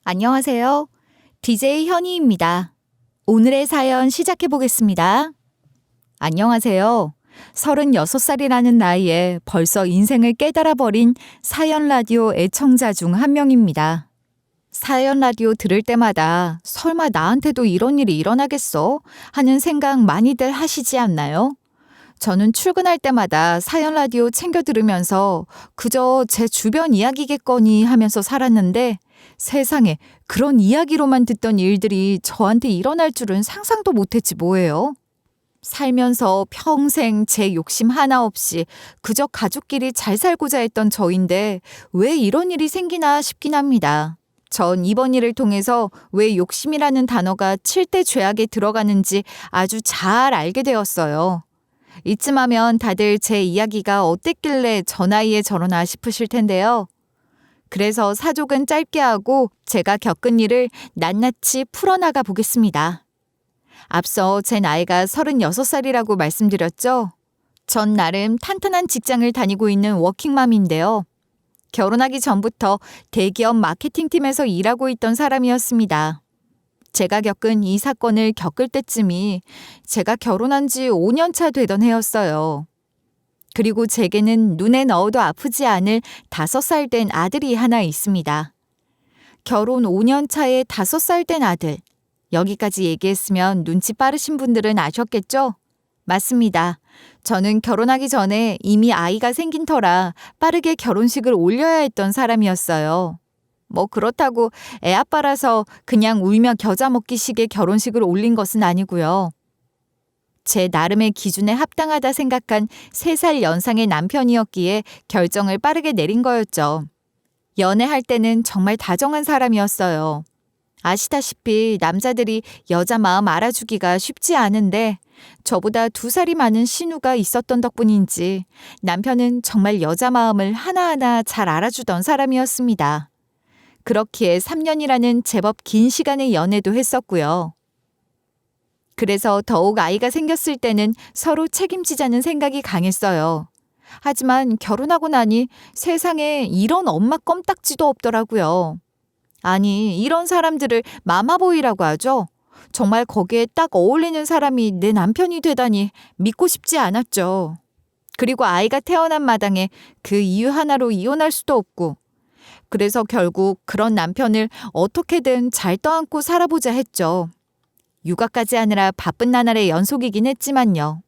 안녕하세요. DJ 현희입니다. 오늘의 사연 시작해 보겠습니다. 안녕하세요. 36살이라는 나이에 벌써 인생을 깨달아버린 사연 라디오 애청자 중 한 명입니다. 사연 라디오 들을 때마다 설마 나한테도 이런 일이 일어나겠어? 하는 생각 많이들 하시지 않나요? 저는 출근할 때마다 사연 라디오 챙겨 들으면서 그저 제 주변 이야기겠거니 하면서 살았는데 세상에 그런 이야기로만 듣던 일들이 저한테 일어날 줄은 상상도 못했지 뭐예요. 살면서 평생 제 욕심 하나 없이 그저 가족끼리 잘 살고자 했던 저인데 왜 이런 일이 생기나 싶긴 합니다. 전 이번 일을 통해서 왜 욕심이라는 단어가 7대 죄악에 들어가는지 아주 잘 알게 되었어요. 이쯤 하면 다들 제 이야기가 어땠길래 저 나이에 저러나 싶으실 텐데요. 그래서 사족은 짧게 하고 제가 겪은 일을 낱낱이 풀어나가 보겠습니다. 앞서 제 나이가 36살이라고 말씀드렸죠? 전 나름 탄탄한 직장을 다니고 있는 워킹맘인데요. 결혼하기 전부터 대기업 마케팅팀에서 일하고 있던 사람이었습니다. 제가 겪은 이 사건을 겪을 때쯤이 제가 결혼한 지 5년 차 되던 해였어요. 그리고 제게는 눈에 넣어도 아프지 않을 5살 된 아들이 하나 있습니다. 결혼 5년 차에 5살 된 아들. 여기까지 얘기했으면 눈치 빠르신 분들은 아셨겠죠? 맞습니다. 저는 결혼하기 전에 이미 아이가 생긴 터라 빠르게 결혼식을 올려야 했던 사람이었어요. 뭐 그렇다고 애 아빠라서 그냥 울며 겨자 먹기식의 결혼식을 올린 것은 아니고요. 제 나름의 기준에 합당하다 생각한 3살 연상의 남편이었기에 결정을 빠르게 내린 거였죠. 연애할 때는 정말 다정한 사람이었어요. 아시다시피 남자들이 여자 마음 알아주기가 쉽지 않은데 저보다 2살이 많은 신우가 있었던 덕분인지 남편은 정말 여자 마음을 하나하나 잘 알아주던 사람이었습니다. 그렇기에 3년이라는 제법 긴 시간의 연애도 했었고요. 그래서 더욱 아이가 생겼을 때는 서로 책임지자는 생각이 강했어요. 하지만 결혼하고 나니 세상에 이런 엄마 껌딱지도 없더라고요. 아니, 이런 사람들을 마마보이라고 하죠. 정말 거기에 딱 어울리는 사람이 내 남편이 되다니 믿고 싶지 않았죠. 그리고 아이가 태어난 마당에 그 이유 하나로 이혼할 수도 없고 그래서 결국 그런 남편을 어떻게든 잘 떠안고 살아보자 했죠. 육아까지 하느라 바쁜 나날의 연속이긴 했지만요.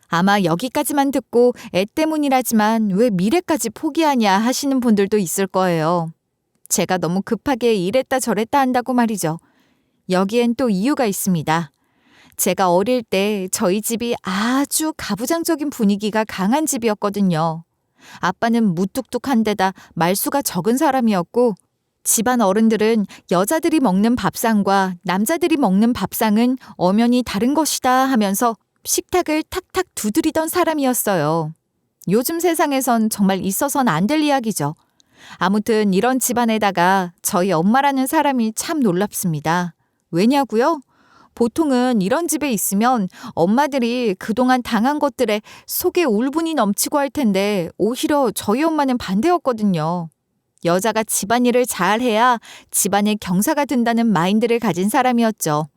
아마 여기까지만 듣고 애 때문이라지만 왜 미래까지 포기하냐 하시는 분들도 있을 거예요. 제가 너무 급하게 이랬다 저랬다 한다고 말이죠. 여기엔 또 이유가 있습니다. 제가 어릴 때 저희 집이 아주 가부장적인 분위기가 강한 집이었거든요. 아빠는 무뚝뚝한 데다 말수가 적은 사람이었고 집안 어른들은 여자들이 먹는 밥상과 남자들이 먹는 밥상은 엄연히 다른 것이다 하면서 식탁을 탁탁 두드리던 사람이었어요. 요즘 세상에선 정말 있어서는 안 될 이야기죠. 아무튼 이런 집안에다가 저희 엄마라는 사람이 참 놀랍습니다. 왜냐고요? 보통은 이런 집에 있으면 엄마들이 그동안 당한 것들에 속에 울분이 넘치고 할 텐데 오히려 저희 엄마는 반대였거든요. 여자가 집안일을 잘해야 집안에 경사가 든다는 마인드를 가진 사람이었죠.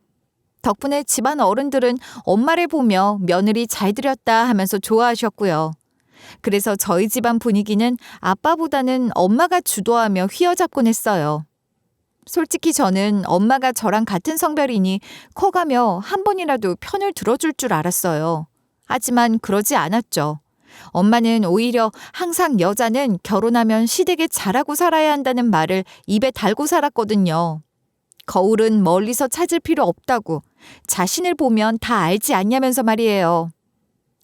덕분에 집안 어른들은 엄마를 보며 며느리 잘 들였다 하면서 좋아하셨고요. 그래서 저희 집안 분위기는 아빠보다는 엄마가 주도하며 휘어잡곤 했어요. 솔직히 저는 엄마가 저랑 같은 성별이니 커가며 한 번이라도 편을 들어줄 줄 알았어요. 하지만 그러지 않았죠. 엄마는 오히려 항상 여자는 결혼하면 시댁에 잘하고 살아야 한다는 말을 입에 달고 살았거든요. 거울은 멀리서 찾을 필요 없다고 자신을 보면 다 알지 않냐면서 말이에요.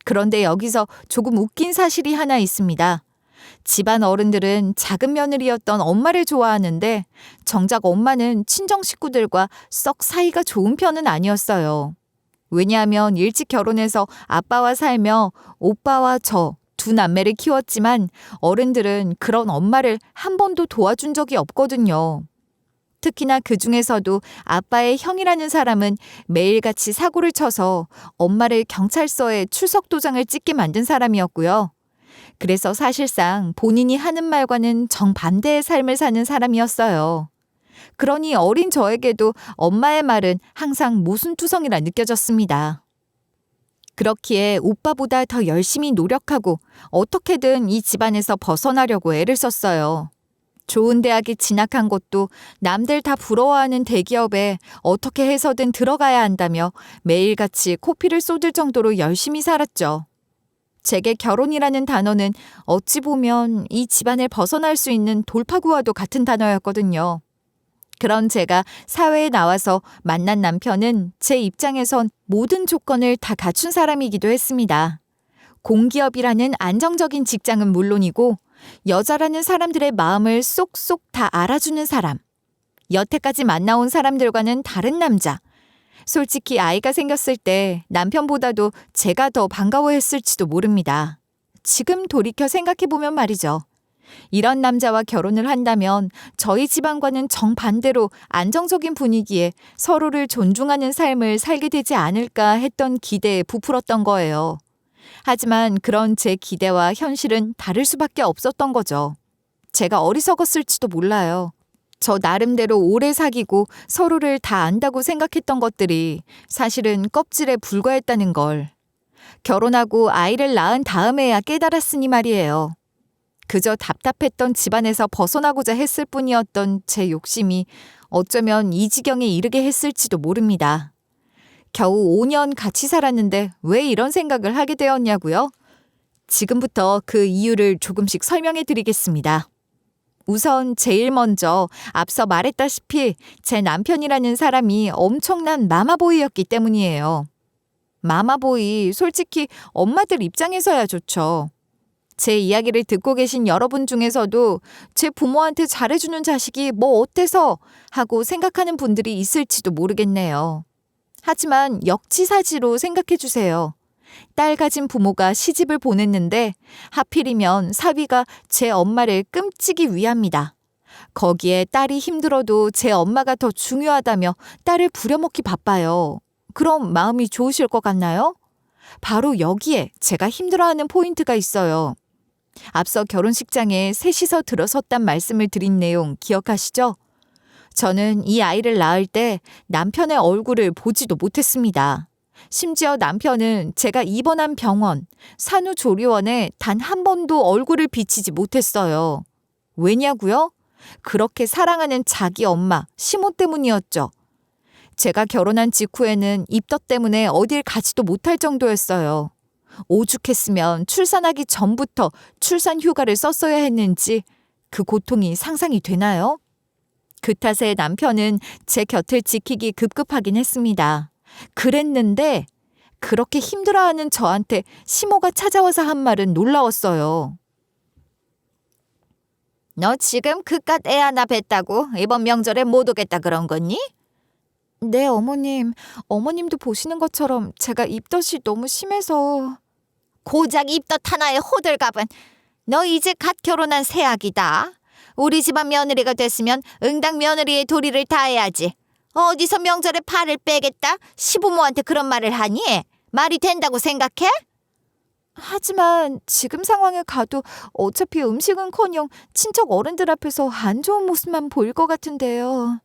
그런데 여기서 조금 웃긴 사실이 하나 있습니다. 집안 어른들은 작은 며느리였던 엄마를 좋아하는데 정작 엄마는 친정 식구들과 썩 사이가 좋은 편은 아니었어요. 왜냐하면 일찍 결혼해서 아빠와 살며 오빠와 저 두 남매를 키웠지만 어른들은 그런 엄마를 한 번도 도와준 적이 없거든요. 특히나 그 중에서도 아빠의 형이라는 사람은 매일같이 사고를 쳐서 엄마를 경찰서에 출석 도장을 찍게 만든 사람이었고요. 그래서 사실상 본인이 하는 말과는 정반대의 삶을 사는 사람이었어요. 그러니 어린 저에게도 엄마의 말은 항상 모순투성이라 느껴졌습니다. 그렇기에 오빠보다 더 열심히 노력하고 어떻게든 이 집안에서 벗어나려고 애를 썼어요. 좋은 대학에 진학한 것도 남들 다 부러워하는 대기업에 어떻게 해서든 들어가야 한다며 매일같이 코피를 쏟을 정도로 열심히 살았죠. 제게 결혼이라는 단어는 어찌 보면 이 집안을 벗어날 수 있는 돌파구와도 같은 단어였거든요. 그런 제가 사회에 나와서 만난 남편은 제 입장에선 모든 조건을 다 갖춘 사람이기도 했습니다. 공기업이라는 안정적인 직장은 물론이고 여자라는 사람들의 마음을 쏙쏙 다 알아주는 사람. 여태까지 만나온 사람들과는 다른 남자. 솔직히 아이가 생겼을 때 남편보다도 제가 더 반가워했을지도 모릅니다. 지금 돌이켜 생각해보면 말이죠. 이런 남자와 결혼을 한다면 저희 집안과는 정반대로 안정적인 분위기에 서로를 존중하는 삶을 살게 되지 않을까 했던 기대에 부풀었던 거예요. 하지만 그런 제 기대와 현실은 다를 수밖에 없었던 거죠. 제가 어리석었을지도 몰라요. 저 나름대로 오래 사귀고 서로를 다 안다고 생각했던 것들이 사실은 껍질에 불과했다는 걸. 결혼하고 아이를 낳은 다음에야 깨달았으니 말이에요. 그저 답답했던 집안에서 벗어나고자 했을 뿐이었던 제 욕심이 어쩌면 이 지경에 이르게 했을지도 모릅니다. 겨우 5년 같이 살았는데 왜 이런 생각을 하게 되었냐고요? 지금부터 그 이유를 조금씩 설명해 드리겠습니다. 우선 제일 먼저 앞서 말했다시피 제 남편이라는 사람이 엄청난 마마보이였기 때문이에요. 마마보이, 솔직히 엄마들 입장에서야 좋죠. 제 이야기를 듣고 계신 여러분 중에서도 제 부모한테 잘해주는 자식이 뭐 어때서 하고 생각하는 분들이 있을지도 모르겠네요. 하지만 역지사지로 생각해 주세요. 딸 가진 부모가 시집을 보냈는데 하필이면 사위가 제 엄마를 끔찍이 위합니다. 거기에 딸이 힘들어도 제 엄마가 더 중요하다며 딸을 부려먹기 바빠요. 그럼 마음이 좋으실 것 같나요? 바로 여기에 제가 힘들어하는 포인트가 있어요. 앞서 결혼식장에 셋이서 들어섰단 말씀을 드린 내용 기억하시죠? 저는 이 아이를 낳을 때 남편의 얼굴을 보지도 못했습니다. 심지어 남편은 제가 입원한 병원, 산후조리원에 단 한 번도 얼굴을 비치지 못했어요. 왜냐고요? 그렇게 사랑하는 자기 엄마, 시모 때문이었죠. 제가 결혼한 직후에는 입덧 때문에 어딜 가지도 못할 정도였어요. 오죽했으면 출산하기 전부터 출산 휴가를 썼어야 했는지 그 고통이 상상이 되나요? 그 탓에 남편은 제 곁을 지키기 급급하긴 했습니다. 그랬는데 그렇게 힘들어하는 저한테 시모가 찾아와서 한 말은 놀라웠어요. 너 지금 그깟 애 하나 뵀다고 이번 명절에 못 오겠다 그런 거니? 네, 어머님. 어머님도 보시는 것처럼 제가 입덧이 너무 심해서. 고작 입덧 하나의 호들갑은. 너 이제 갓 결혼한 새아기다. 우리 집안 며느리가 됐으면 응당 며느리의 도리를 다해야지. 어디서 명절에 팔을 빼겠다? 시부모한테 그런 말을 하니? 말이 된다고 생각해? 하지만 지금 상황에 가도 어차피 음식은커녕 친척 어른들 앞에서 안 좋은 모습만 보일 것 같은데요.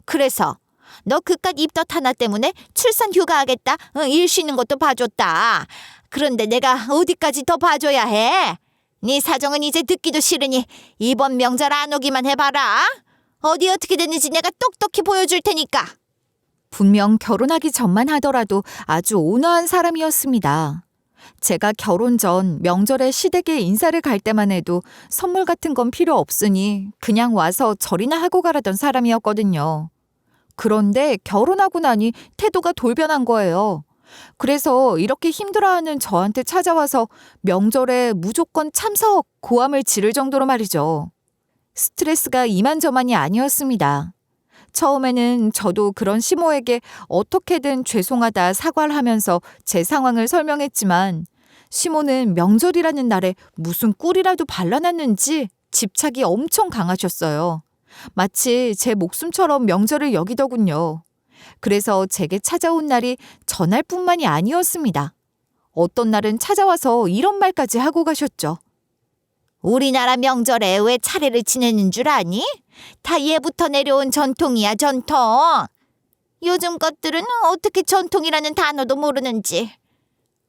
그래서 너 그깟 입덧 하나 때문에 출산 휴가하겠다? 일 쉬는 것도 봐줬다. 그런데 내가 어디까지 더 봐줘야 해? 네 사정은 이제 듣기도 싫으니 이번 명절 안 오기만 해봐라. 어디 어떻게 됐는지 내가 똑똑히 보여줄 테니까. 분명 결혼하기 전만 하더라도 아주 온화한 사람이었습니다. 제가 결혼 전 명절에 시댁에 인사를 갈 때만 해도 선물 같은 건 필요 없으니 그냥 와서 절이나 하고 가라던 사람이었거든요. 그런데 결혼하고 나니 태도가 돌변한 거예요. 그래서 이렇게 힘들어하는 저한테 찾아와서 명절에 무조건 참석, 고함을 지를 정도로 말이죠. 스트레스가 이만저만이 아니었습니다. 처음에는 저도 그런 시모에게 어떻게든 죄송하다 사과를 하면서 제 상황을 설명했지만 시모는 명절이라는 날에 무슨 꿀이라도 발라놨는지 집착이 엄청 강하셨어요. 마치 제 목숨처럼 명절을 여기더군요. 그래서 제게 찾아온 날이 전날뿐만이 아니었습니다. 어떤 날은 찾아와서 이런 말까지 하고 가셨죠. 우리나라 명절에 왜 차례를 지내는 줄 아니? 다 예부터 내려온 전통이야, 전통. 요즘 것들은 어떻게 전통이라는 단어도 모르는지.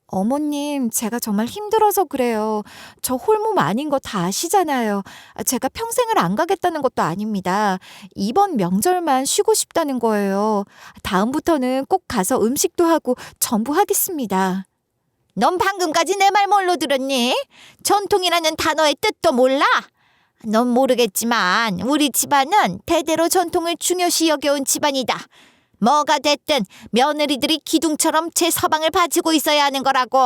어머님, 제가 정말 힘들어서 그래요. 저 홀몸 아닌 거 다 아시잖아요. 제가 평생을 안 가겠다는 것도 아닙니다. 이번 명절만 쉬고 싶다는 거예요. 다음부터는 꼭 가서 음식도 하고 전부 하겠습니다. 넌 방금까지 내 말 뭘로 들었니? 전통이라는 단어의 뜻도 몰라? 넌 모르겠지만 우리 집안은 대대로 전통을 중요시 여겨온 집안이다. 뭐가 됐든 며느리들이 기둥처럼 제 서방을 바치고 있어야 하는 거라고.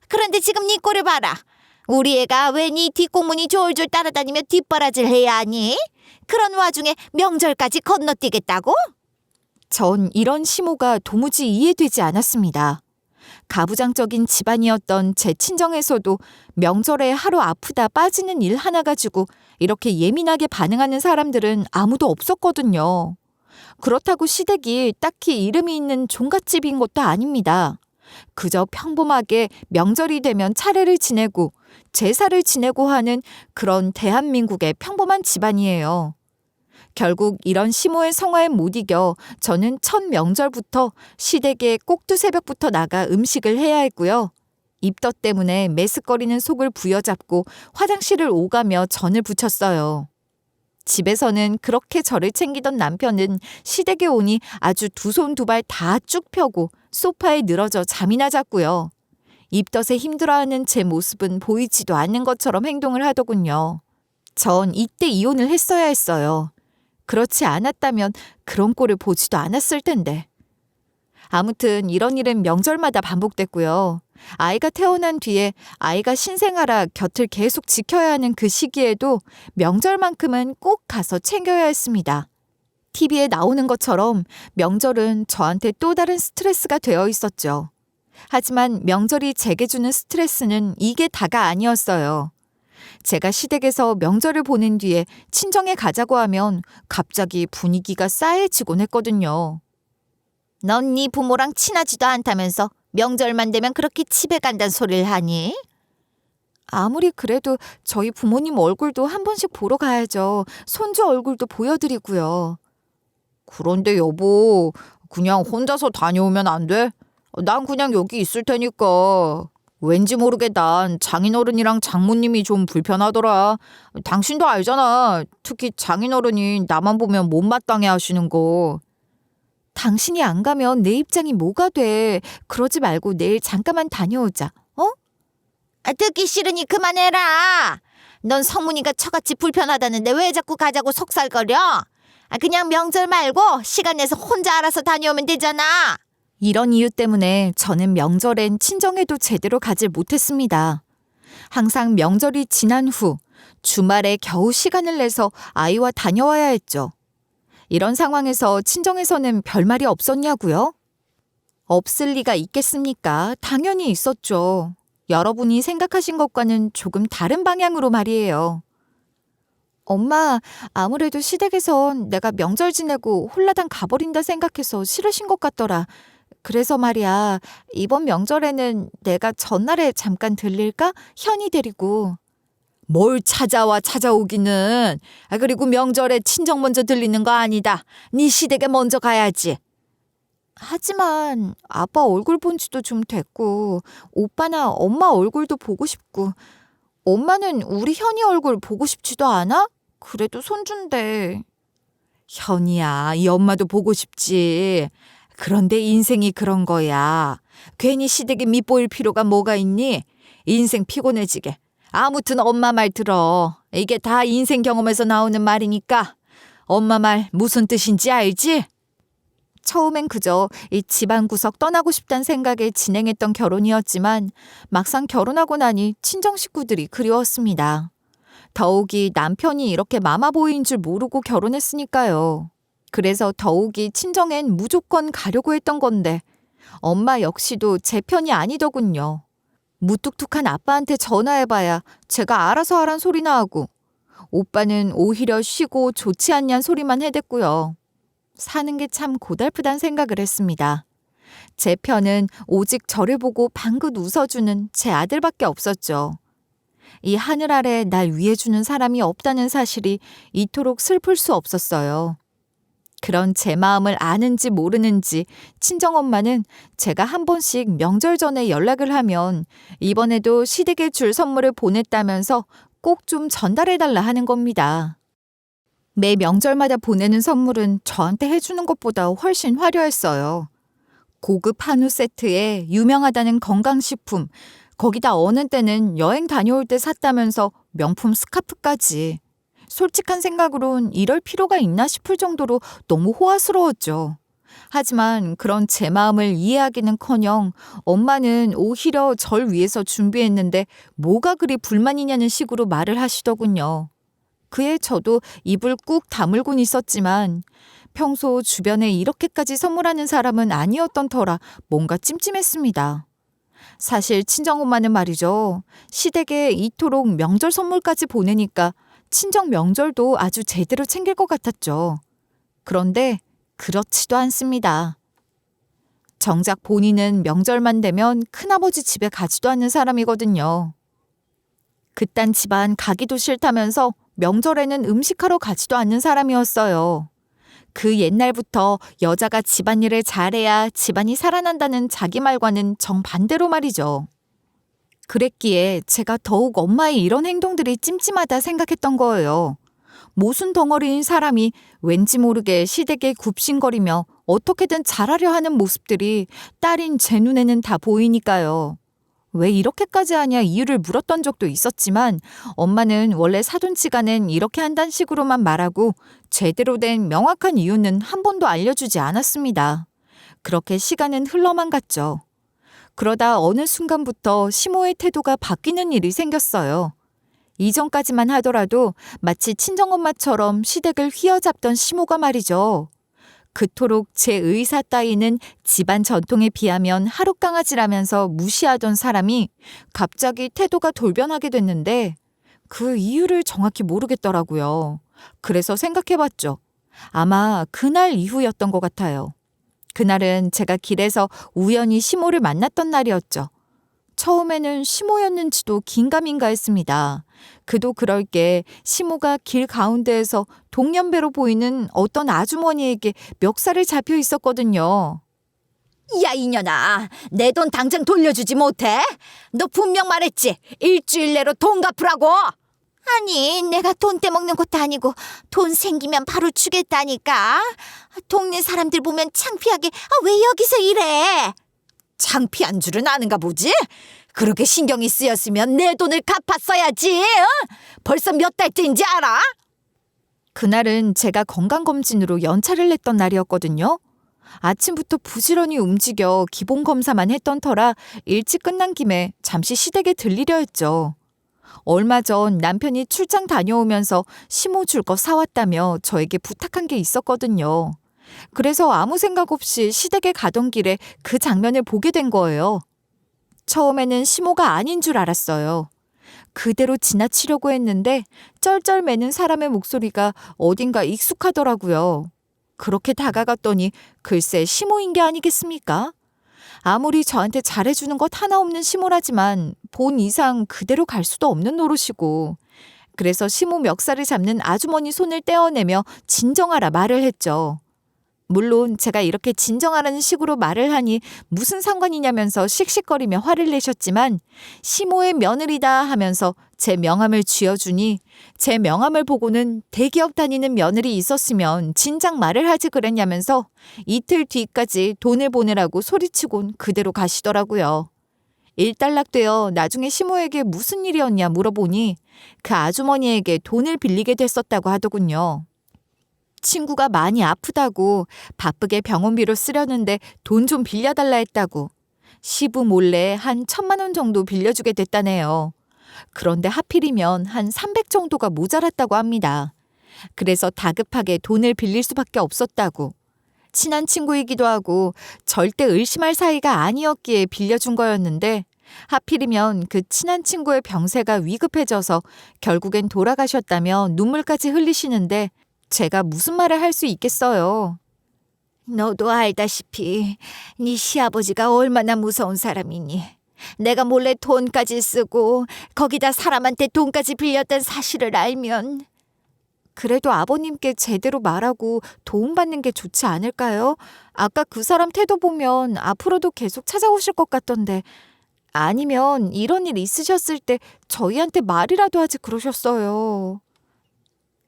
그런데 지금 네 꼴을 봐라. 우리 애가 왜 네 뒷공문이 졸졸 따라다니며 뒷바라지를 해야 하니? 그런 와중에 명절까지 건너뛰겠다고? 전 이런 심호가 도무지 이해되지 않았습니다. 가부장적인 집안이었던 제 친정에서도 명절에 하루 아프다 빠지는 일 하나 가지고 이렇게 예민하게 반응하는 사람들은 아무도 없었거든요. 그렇다고 시댁이 딱히 이름이 있는 종갓집인 것도 아닙니다. 그저 평범하게 명절이 되면 차례를 지내고 제사를 지내고 하는 그런 대한민국의 평범한 집안이에요. 결국 이런 심오의 성화에 못 이겨 저는 첫 명절부터 시댁에 꼭두 새벽부터 나가 음식을 해야 했고요. 입덧 때문에 메스꺼리는 속을 부여잡고 화장실을 오가며 전을 부쳤어요. 집에서는 그렇게 저를 챙기던 남편은 시댁에 오니 아주 두 손 두 발 다 쭉 펴고 소파에 늘어져 잠이나 잤고요. 입덧에 힘들어하는 제 모습은 보이지도 않는 것처럼 행동을 하더군요. 전 이때 이혼을 했어야 했어요. 그렇지 않았다면 그런 꼴을 보지도 않았을 텐데. 아무튼 이런 일은 명절마다 반복됐고요. 아이가 태어난 뒤에 아이가 신생아라 곁을 계속 지켜야 하는 그 시기에도 명절만큼은 꼭 가서 챙겨야 했습니다. TV에 나오는 것처럼 명절은 저한테 또 다른 스트레스가 되어 있었죠. 하지만 명절이 제게 주는 스트레스는 이게 다가 아니었어요. 제가 시댁에서 명절을 보낸 뒤에 친정에 가자고 하면 갑자기 분위기가 싸해지곤 했거든요. 넌 네 부모랑 친하지도 않다면서 명절만 되면 그렇게 집에 간다는 소리를 하니? 아무리 그래도 저희 부모님 얼굴도 한 번씩 보러 가야죠. 손주 얼굴도 보여드리고요. 그런데 여보, 그냥 혼자서 다녀오면 안 돼? 난 그냥 여기 있을 테니까. 왠지 모르게 난 장인어른이랑 장모님이 좀 불편하더라. 당신도 알잖아. 특히 장인어른이 나만 보면 못마땅해 하시는 거. 당신이 안 가면 내 입장이 뭐가 돼. 그러지 말고 내일 잠깐만 다녀오자. 어? 듣기 싫으니 그만해라. 넌 성문이가 처같이 불편하다는데 왜 자꾸 가자고 속살거려? 그냥 명절 말고 시간 내서 혼자 알아서 다녀오면 되잖아. 이런 이유 때문에 저는 명절엔 친정에도 제대로 가질 못했습니다. 항상 명절이 지난 후 주말에 겨우 시간을 내서 아이와 다녀와야 했죠. 이런 상황에서 친정에서는 별말이 없었냐고요? 없을 리가 있겠습니까? 당연히 있었죠. 여러분이 생각하신 것과는 조금 다른 방향으로 말이에요. 엄마, 아무래도 시댁에선 내가 명절 지내고 홀라당 가버린다 생각해서 싫으신 것 같더라. 그래서 말이야, 이번 명절에는 내가 전날에 잠깐 들릴까? 현이 데리고. 뭘 찾아오기는. 그리고 명절에 친정 먼저 들리는 거 아니다. 네 시댁에 먼저 가야지. 하지만 아빠 얼굴 본 지도 좀 됐고 오빠나 엄마 얼굴도 보고 싶고 엄마는 우리 현이 얼굴 보고 싶지도 않아? 그래도 손주인데. 현이야, 이 엄마도 보고 싶지. 그런데 인생이 그런 거야. 괜히 시댁에 밉보일 필요가 뭐가 있니? 인생 피곤해지게. 아무튼 엄마 말 들어. 이게 다 인생 경험에서 나오는 말이니까. 엄마 말 무슨 뜻인지 알지? 처음엔 그저 이 집안 구석 떠나고 싶단 생각에 진행했던 결혼이었지만 막상 결혼하고 나니 친정 식구들이 그리웠습니다. 더욱이 남편이 이렇게 마마보이인 줄 모르고 결혼했으니까요. 그래서 더욱이 친정엔 무조건 가려고 했던 건데 엄마 역시도 제 편이 아니더군요. 무뚝뚝한 아빠한테 전화해봐야 제가 알아서 하란 소리나 하고 오빠는 오히려 쉬고 좋지 않냔 소리만 해댔고요. 사는 게 참 고달프단 생각을 했습니다. 제 편은 오직 저를 보고 방긋 웃어주는 제 아들밖에 없었죠. 이 하늘 아래 날 위해주는 사람이 없다는 사실이 이토록 슬플 수 없었어요. 그런 제 마음을 아는지 모르는지 친정엄마는 제가 한 번씩 명절 전에 연락을 하면 이번에도 시댁에 줄 선물을 보냈다면서 꼭 좀 전달해달라 하는 겁니다. 매 명절마다 보내는 선물은 저한테 해주는 것보다 훨씬 화려했어요. 고급 한우 세트에 유명하다는 건강식품, 거기다 어느 때는 여행 다녀올 때 샀다면서 명품 스카프까지. 솔직한 생각으론 이럴 필요가 있나 싶을 정도로 너무 호화스러웠죠. 하지만 그런 제 마음을 이해하기는커녕 엄마는 오히려 절 위해서 준비했는데 뭐가 그리 불만이냐는 식으로 말을 하시더군요. 그에 저도 입을 꾹 다물곤 있었지만 평소 주변에 이렇게까지 선물하는 사람은 아니었던 터라 뭔가 찜찜했습니다. 사실 친정엄마는 말이죠. 시댁에 이토록 명절 선물까지 보내니까 친정 명절도 아주 제대로 챙길 것 같았죠. 그런데 그렇지도 않습니다. 정작 본인은 명절만 되면 큰아버지 집에 가지도 않는 사람이거든요. 그딴 집안 가기도 싫다면서 명절에는 음식하러 가지도 않는 사람이었어요. 그 옛날부터 여자가 집안일을 잘해야 집안이 살아난다는 자기 말과는 정반대로 말이죠. 그랬기에 제가 더욱 엄마의 이런 행동들이 찜찜하다 생각했던 거예요. 모순 덩어리인 사람이 왠지 모르게 시댁에 굽신거리며 어떻게든 잘하려 하는 모습들이 딸인 제 눈에는 다 보이니까요. 왜 이렇게까지 하냐 이유를 물었던 적도 있었지만 엄마는 원래 사돈지간엔 이렇게 한다는 식으로만 말하고 제대로 된 명확한 이유는 한 번도 알려주지 않았습니다. 그렇게 시간은 흘러만 갔죠. 그러다 어느 순간부터 시모의 태도가 바뀌는 일이 생겼어요. 이전까지만 하더라도 마치 친정엄마처럼 시댁을 휘어잡던 시모가 말이죠. 그토록 제 의사 따위는 집안 전통에 비하면 하룻강아지라면서 무시하던 사람이 갑자기 태도가 돌변하게 됐는데 그 이유를 정확히 모르겠더라고요. 그래서 생각해봤죠. 아마 그날 이후였던 것 같아요. 그날은 제가 길에서 우연히 시모를 만났던 날이었죠. 처음에는 시모였는지도 긴가민가 했습니다. 그도 그럴 게 시모가 길 가운데에서 동년배로 보이는 어떤 아주머니에게 멱살을 잡혀 있었거든요. 야, 이년아, 내 돈 당장 돌려주지 못해? 너 분명 말했지. 일주일 내로 돈 갚으라고. 아니, 내가 돈 떼먹는 것도 아니고 돈 생기면 바로 주겠다니까. 동네 사람들 보면 창피하게 왜 여기서 이래? 창피한 줄은 아는가 보지? 그렇게 신경이 쓰였으면 내 돈을 갚았어야지. 벌써 몇 달째인지 알아? 그날은 제가 건강검진으로 연차를 냈던 날이었거든요. 아침부터 부지런히 움직여 기본검사만 했던 터라 일찍 끝난 김에 잠시 시댁에 들리려 했죠. 얼마 전 남편이 출장 다녀오면서 시모 줄 거 사왔다며 저에게 부탁한 게 있었거든요. 그래서 아무 생각 없이 시댁에 가던 길에 그 장면을 보게 된 거예요. 처음에는 시모가 아닌 줄 알았어요. 그대로 지나치려고 했는데 쩔쩔매는 사람의 목소리가 어딘가 익숙하더라고요. 그렇게 다가갔더니 글쎄 시모인 게 아니겠습니까? 아무리 저한테 잘해주는 것 하나 없는 시모라지만 본 이상 그대로 갈 수도 없는 노릇이고 그래서 시모 멱살을 잡는 아주머니 손을 떼어내며 진정하라 말을 했죠. 물론 제가 이렇게 진정하라는 식으로 말을 하니 무슨 상관이냐면서 씩씩거리며 화를 내셨지만 시모의 며느리다 하면서 제 명함을 쥐어주니 제 명함을 보고는 대기업 다니는 며느리 있었으면 진작 말을 하지 그랬냐면서 이틀 뒤까지 돈을 보내라고 소리치곤 그대로 가시더라고요. 일단락되어 나중에 시모에게 무슨 일이었냐 물어보니 그 아주머니에게 돈을 빌리게 됐었다고 하더군요. 친구가 많이 아프다고 바쁘게 병원비로 쓰려는데 돈 좀 빌려달라 했다고 시부 몰래 한 1,000만 원 정도 빌려주게 됐다네요. 그런데 하필이면 한 300 정도가 모자랐다고 합니다. 그래서 다급하게 돈을 빌릴 수밖에 없었다고. 친한 친구이기도 하고 절대 의심할 사이가 아니었기에 빌려준 거였는데 하필이면 그 친한 친구의 병세가 위급해져서 결국엔 돌아가셨다며 눈물까지 흘리시는데 제가 무슨 말을 할 수 있겠어요. 너도 알다시피 네 시아버지가 얼마나 무서운 사람이니. 내가 몰래 돈까지 쓰고 거기다 사람한테 돈까지 빌렸던 사실을 알면. 그래도 아버님께 제대로 말하고 도움받는 게 좋지 않을까요? 아까 그 사람 태도 보면 앞으로도 계속 찾아오실 것 같던데. 아니면 이런 일 있으셨을 때 저희한테 말이라도 하지 그러셨어요.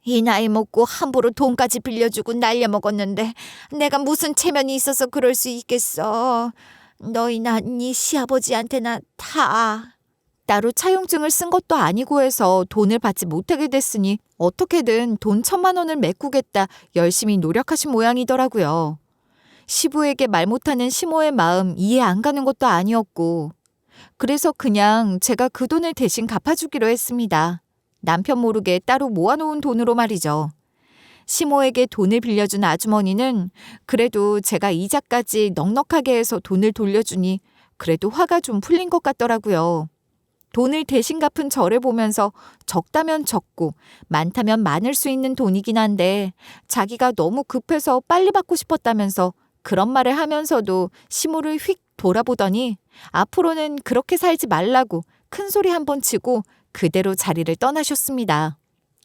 이 나이 먹고 함부로 돈까지 빌려주고 날려먹었는데 내가 무슨 체면이 있어서 그럴 수 있겠어. 너희나 네 시아버지한테나 다. 따로 차용증을 쓴 것도 아니고 해서 돈을 받지 못하게 됐으니 어떻게든 돈 1,000만 원을 메꾸겠다 열심히 노력하신 모양이더라고요. 시부에게 말 못하는 시모의 마음 이해 안 가는 것도 아니었고 그래서 그냥 제가 그 돈을 대신 갚아주기로 했습니다. 남편 모르게 따로 모아놓은 돈으로 말이죠. 시모에게 돈을 빌려준 아주머니는 그래도 제가 이자까지 넉넉하게 해서 돈을 돌려주니 그래도 화가 좀 풀린 것 같더라고요. 돈을 대신 갚은 저를 보면서 적다면 적고 많다면 많을 수 있는 돈이긴 한데 자기가 너무 급해서 빨리 받고 싶었다면서 그런 말을 하면서도 시모를 휙 돌아보더니 앞으로는 그렇게 살지 말라고 큰 소리 한번 치고 그대로 자리를 떠나셨습니다.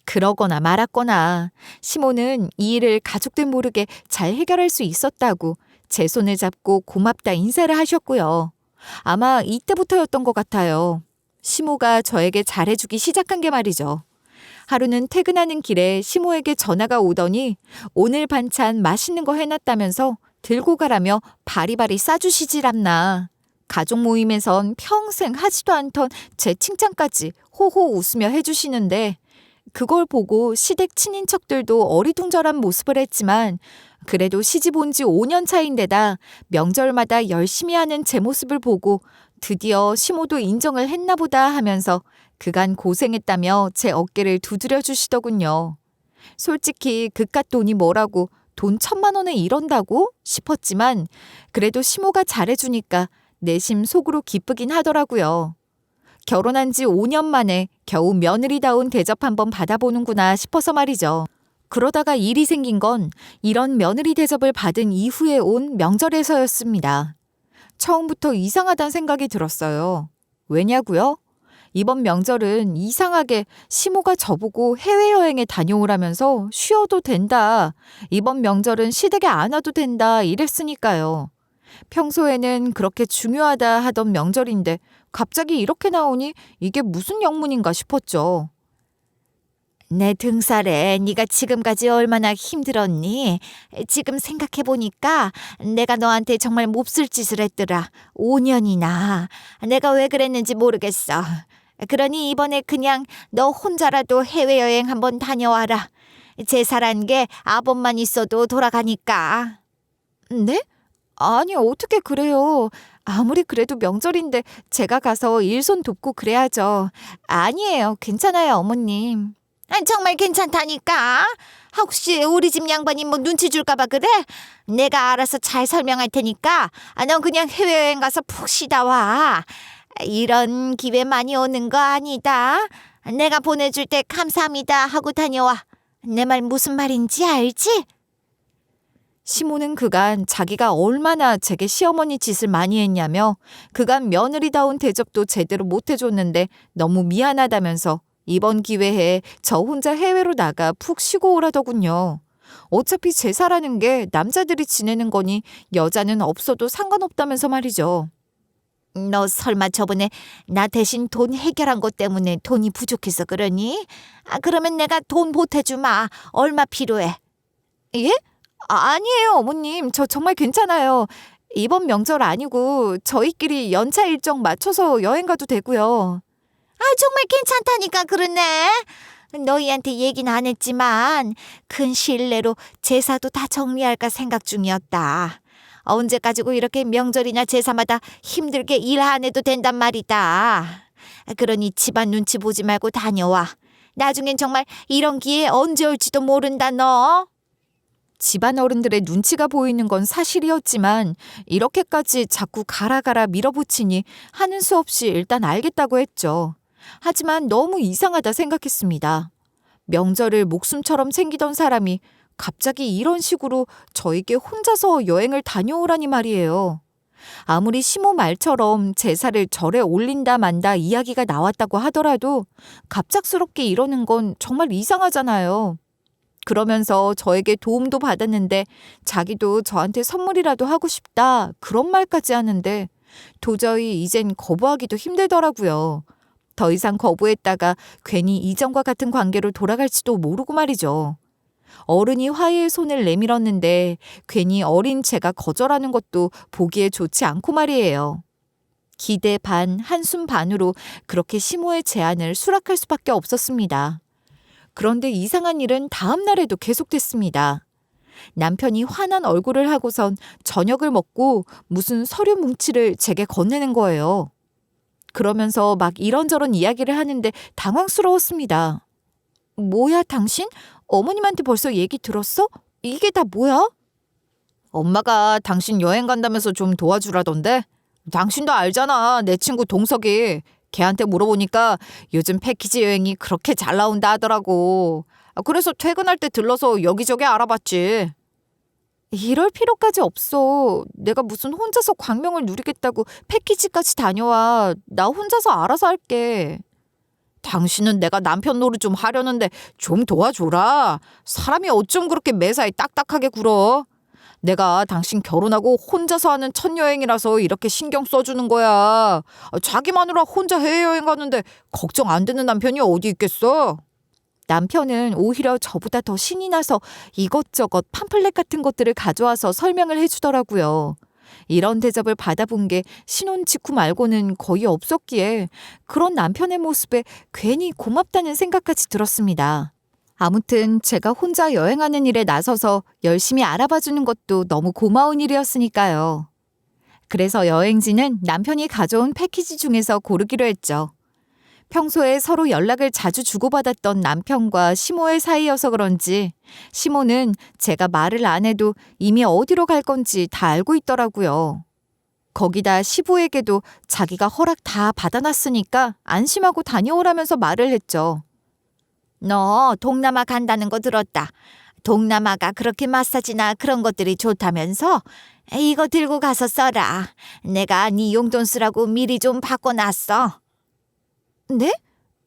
그러거나 말았거나 시모는 이 일을 가족들 모르게 잘 해결할 수 있었다고 제 손을 잡고 고맙다 인사를 하셨고요. 아마 이때부터였던 것 같아요. 시모가 저에게 잘해주기 시작한 게 말이죠. 하루는 퇴근하는 길에 시모에게 전화가 오더니 오늘 반찬 맛있는 거 해놨다면서 들고 가라며 바리바리 싸주시질 않나. 가족 모임에선 평생 하지도 않던 제 칭찬까지 호호 웃으며 해주시는데 그걸 보고 시댁 친인척들도 어리둥절한 모습을 했지만 그래도 시집 온 지 5년 차인데다 명절마다 열심히 하는 제 모습을 보고 드디어 시모도 인정을 했나 보다 하면서 그간 고생했다며 제 어깨를 두드려 주시더군요. 솔직히 그깟 돈이 뭐라고 돈 1,000만 원에 이런다고 싶었지만 그래도 시모가 잘해주니까 내심 속으로 기쁘긴 하더라고요. 결혼한 지 5년 만에 겨우 며느리다운 대접 한번 받아보는구나 싶어서 말이죠. 그러다가 일이 생긴 건 이런 며느리 대접을 받은 이후에 온 명절에서였습니다. 처음부터 이상하다는 생각이 들었어요. 왜냐고요? 이번 명절은 이상하게 시모가 저보고 해외여행에 다녀오라면서 쉬어도 된다. 이번 명절은 시댁에 안 와도 된다. 이랬으니까요. 평소에는 그렇게 중요하다 하던 명절인데 갑자기 이렇게 나오니 이게 무슨 영문인가 싶었죠. 내 등살에 네가 지금까지 얼마나 힘들었니? 지금 생각해보니까 내가 너한테 정말 몹쓸 짓을 했더라. 5년이나. 내가 왜 그랬는지 모르겠어. 그러니 이번에 그냥 너 혼자라도 해외여행 한번 다녀와라. 제사란 게 아범만 있어도 돌아가니까. 네? 아니 어떻게 그래요. 아무리 그래도 명절인데 제가 가서 일손 돕고 그래야죠. 아니에요. 괜찮아요 어머님. 정말 괜찮다니까. 혹시 우리 집 양반이 뭐 눈치 줄까봐 그래? 내가 알아서 잘 설명할 테니까 넌 그냥 해외여행 가서 푹 쉬다 와. 이런 기회 많이 오는 거 아니다. 내가 보내줄 때 감사합니다 하고 다녀와. 내 말 무슨 말인지 알지? 시모는 그간 자기가 얼마나 제게 시어머니 짓을 많이 했냐며 그간 며느리다운 대접도 제대로 못 해줬는데 너무 미안하다면서 이번 기회에 저 혼자 해외로 나가 푹 쉬고 오라더군요. 어차피 제사라는 게 남자들이 지내는 거니 여자는 없어도 상관없다면서 말이죠. 너 설마 저번에 나 대신 돈 해결한 것 때문에 돈이 부족해서 그러니? 그러면 내가 돈 보태주마. 얼마 필요해? 예? 아니에요 어머님. 저 정말 괜찮아요. 이번 명절 아니고 저희끼리 연차 일정 맞춰서 여행 가도 되고요. 정말 괜찮다니까 그러네. 너희한테 얘기는 안 했지만 큰 시일 내로 제사도 다 정리할까 생각 중이었다. 언제 가지고 이렇게 명절이나 제사마다 힘들게 일 안 해도 된단 말이다. 그러니 집안 눈치 보지 말고 다녀와. 나중엔 정말 이런 기회 언제 올지도 모른다 너. 집안 어른들의 눈치가 보이는 건 사실이었지만 이렇게까지 자꾸 가라 밀어붙이니 하는 수 없이 일단 알겠다고 했죠. 하지만 너무 이상하다 생각했습니다. 명절을 목숨처럼 챙기던 사람이 갑자기 이런 식으로 저에게 혼자서 여행을 다녀오라니 말이에요. 아무리 시모 말처럼 제사를 절에 올린다 만다 이야기가 나왔다고 하더라도 갑작스럽게 이러는 건 정말 이상하잖아요. 그러면서 저에게 도움도 받았는데 자기도 저한테 선물이라도 하고 싶다 그런 말까지 하는데 도저히 이젠 거부하기도 힘들더라고요. 더 이상 거부했다가 괜히 이전과 같은 관계로 돌아갈지도 모르고 말이죠. 어른이 화해의 손을 내밀었는데 괜히 어린 제가 거절하는 것도 보기에 좋지 않고 말이에요. 기대 반, 한숨 반으로 그렇게 시모의 제안을 수락할 수밖에 없었습니다. 그런데 이상한 일은 다음 날에도 계속됐습니다. 남편이 화난 얼굴을 하고선 저녁을 먹고 무슨 서류 뭉치를 제게 건네는 거예요. 그러면서 막 이런저런 이야기를 하는데 당황스러웠습니다. 뭐야, 당신? 어머님한테 벌써 얘기 들었어? 이게 다 뭐야? 엄마가 당신 여행 간다면서 좀 도와주라던데? 당신도 알잖아, 내 친구 동석이. 걔한테 물어보니까 요즘 패키지 여행이 그렇게 잘 나온다 하더라고. 그래서 퇴근할 때 들러서 여기저기 알아봤지. 이럴 필요까지 없어. 내가 무슨 혼자서 광명을 누리겠다고 패키지까지 다녀와. 나 혼자서 알아서 할게. 당신은 내가 남편 노릇 좀 하려는데 좀 도와줘라. 사람이 어쩜 그렇게 매사에 딱딱하게 굴어. 내가 당신 결혼하고 혼자서 하는 첫 여행이라서 이렇게 신경 써주는 거야. 자기 마누라 혼자 해외여행 가는데 걱정 안 되는 남편이 어디 있겠어? 남편은 오히려 저보다 더 신이 나서 이것저것 팜플렛 같은 것들을 가져와서 설명을 해주더라고요. 이런 대접을 받아본 게 신혼 직후 말고는 거의 없었기에 그런 남편의 모습에 괜히 고맙다는 생각까지 들었습니다. 아무튼 제가 혼자 여행하는 일에 나서서 열심히 알아봐주는 것도 너무 고마운 일이었으니까요. 그래서 여행지는 남편이 가져온 패키지 중에서 고르기로 했죠. 평소에 서로 연락을 자주 주고받았던 남편과 시모의 사이여서 그런지 시모는 제가 말을 안 해도 이미 어디로 갈 건지 다 알고 있더라고요. 거기다 시부에게도 자기가 허락 다 받아놨으니까 안심하고 다녀오라면서 말을 했죠. 너 동남아 간다는 거 들었다. 동남아가 그렇게 마사지나 그런 것들이 좋다면서? 이거 들고 가서 써라. 내가 네 용돈 쓰라고 미리 좀 바꿔놨어. 네?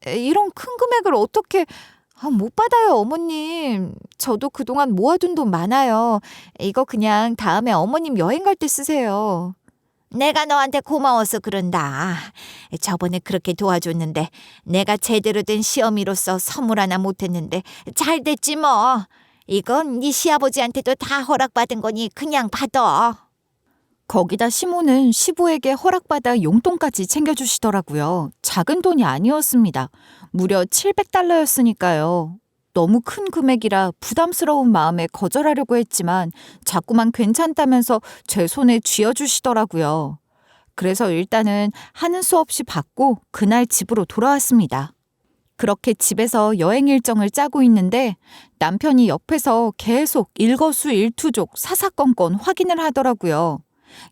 이런 큰 금액을 어떻게... 못 받아요, 어머님. 저도 그동안 모아둔 돈 많아요. 이거 그냥 다음에 어머님 여행 갈 때 쓰세요. 내가 너한테 고마워서 그런다. 저번에 그렇게 도와줬는데 내가 제대로 된 시어미로서 선물 하나 못했는데 잘 됐지 뭐. 이건 네 시아버지한테도 다 허락받은 거니 그냥 받아. 거기다 시모는 시부에게 허락받아 용돈까지 챙겨주시더라고요. 작은 돈이 아니었습니다. 무려 $700였으니까요. 너무 큰 금액이라 부담스러운 마음에 거절하려고 했지만 자꾸만 괜찮다면서 제 손에 쥐어주시더라고요. 그래서 일단은 하는 수 없이 받고 그날 집으로 돌아왔습니다. 그렇게 집에서 여행 일정을 짜고 있는데 남편이 옆에서 계속 일거수일투족 사사건건 확인을 하더라고요.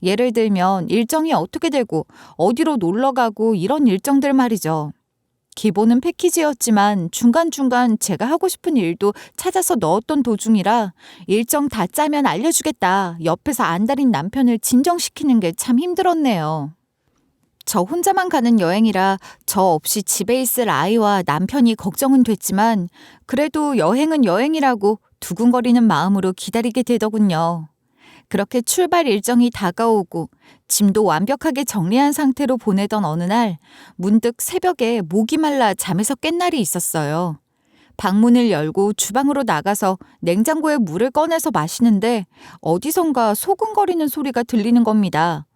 예를 들면 일정이 어떻게 되고 어디로 놀러 가고 이런 일정들 말이죠. 기본은 패키지였지만 중간중간 제가 하고 싶은 일도 찾아서 넣었던 도중이라 일정 다 짜면 알려주겠다. 옆에서 안달인 남편을 진정시키는 게 참 힘들었네요. 저 혼자만 가는 여행이라 저 없이 집에 있을 아이와 남편이 걱정은 됐지만 그래도 여행은 여행이라고 두근거리는 마음으로 기다리게 되더군요. 그렇게 출발 일정이 다가오고 짐도 완벽하게 정리한 상태로 보내던 어느 날 문득 새벽에 목이 말라 잠에서 깬 날이 있었어요. 방문을 열고 주방으로 나가서 냉장고에 물을 꺼내서 마시는데 어디선가 소근거리는 소리가 들리는 겁니다.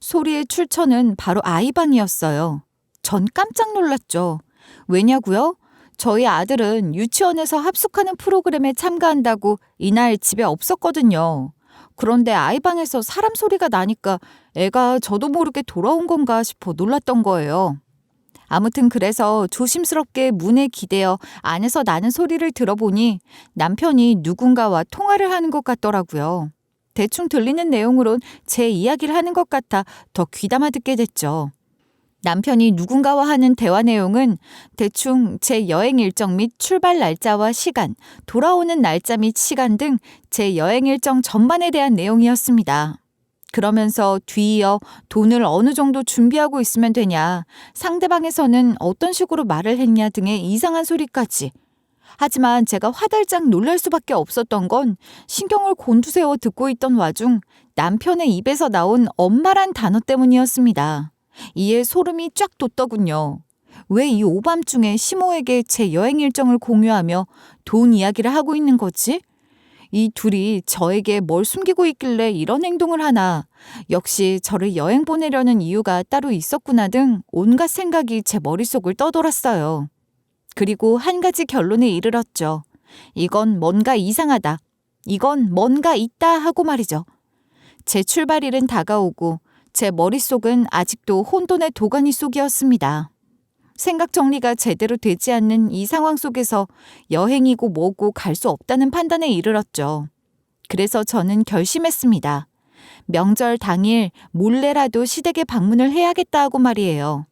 소리의 출처는 바로 아이 방이었어요. 전 깜짝 놀랐죠. 왜냐고요? 저희 아들은 유치원에서 합숙하는 프로그램에 참가한다고 이날 집에 없었거든요. 그런데 아이방에서 사람 소리가 나니까 애가 저도 모르게 돌아온 건가 싶어 놀랐던 거예요. 아무튼 그래서 조심스럽게 문에 기대어 안에서 나는 소리를 들어보니 남편이 누군가와 통화를 하는 것 같더라고요. 대충 들리는 내용으론 제 이야기를 하는 것 같아 더 귀담아 듣게 됐죠. 남편이 누군가와 하는 대화 내용은 대충 제 여행 일정 및 출발 날짜와 시간, 돌아오는 날짜 및 시간 등 제 여행 일정 전반에 대한 내용이었습니다. 그러면서 뒤이어 돈을 어느 정도 준비하고 있으면 되냐, 상대방에서는 어떤 식으로 말을 했냐 등의 이상한 소리까지. 하지만 제가 화들짝 놀랄 수밖에 없었던 건 신경을 곤두세워 듣고 있던 와중 남편의 입에서 나온 엄마란 단어 때문이었습니다. 이에 소름이 쫙 돋더군요. 왜 이 오밤중에 시모에게 제 여행 일정을 공유하며 돈 이야기를 하고 있는 거지? 이 둘이 저에게 뭘 숨기고 있길래 이런 행동을 하나, 역시 저를 여행 보내려는 이유가 따로 있었구나 등 온갖 생각이 제 머릿속을 떠돌았어요. 그리고 한 가지 결론에 이르렀죠. 이건 뭔가 이상하다. 이건 뭔가 있다 하고 말이죠. 제 출발일은 다가오고 제 머릿속은 아직도 혼돈의 도가니 속이었습니다. 생각 정리가 제대로 되지 않는 이 상황 속에서 여행이고 뭐고 갈 수 없다는 판단에 이르렀죠. 그래서 저는 결심했습니다. 명절 당일 몰래라도 시댁에 방문을 해야겠다 하고 말이에요.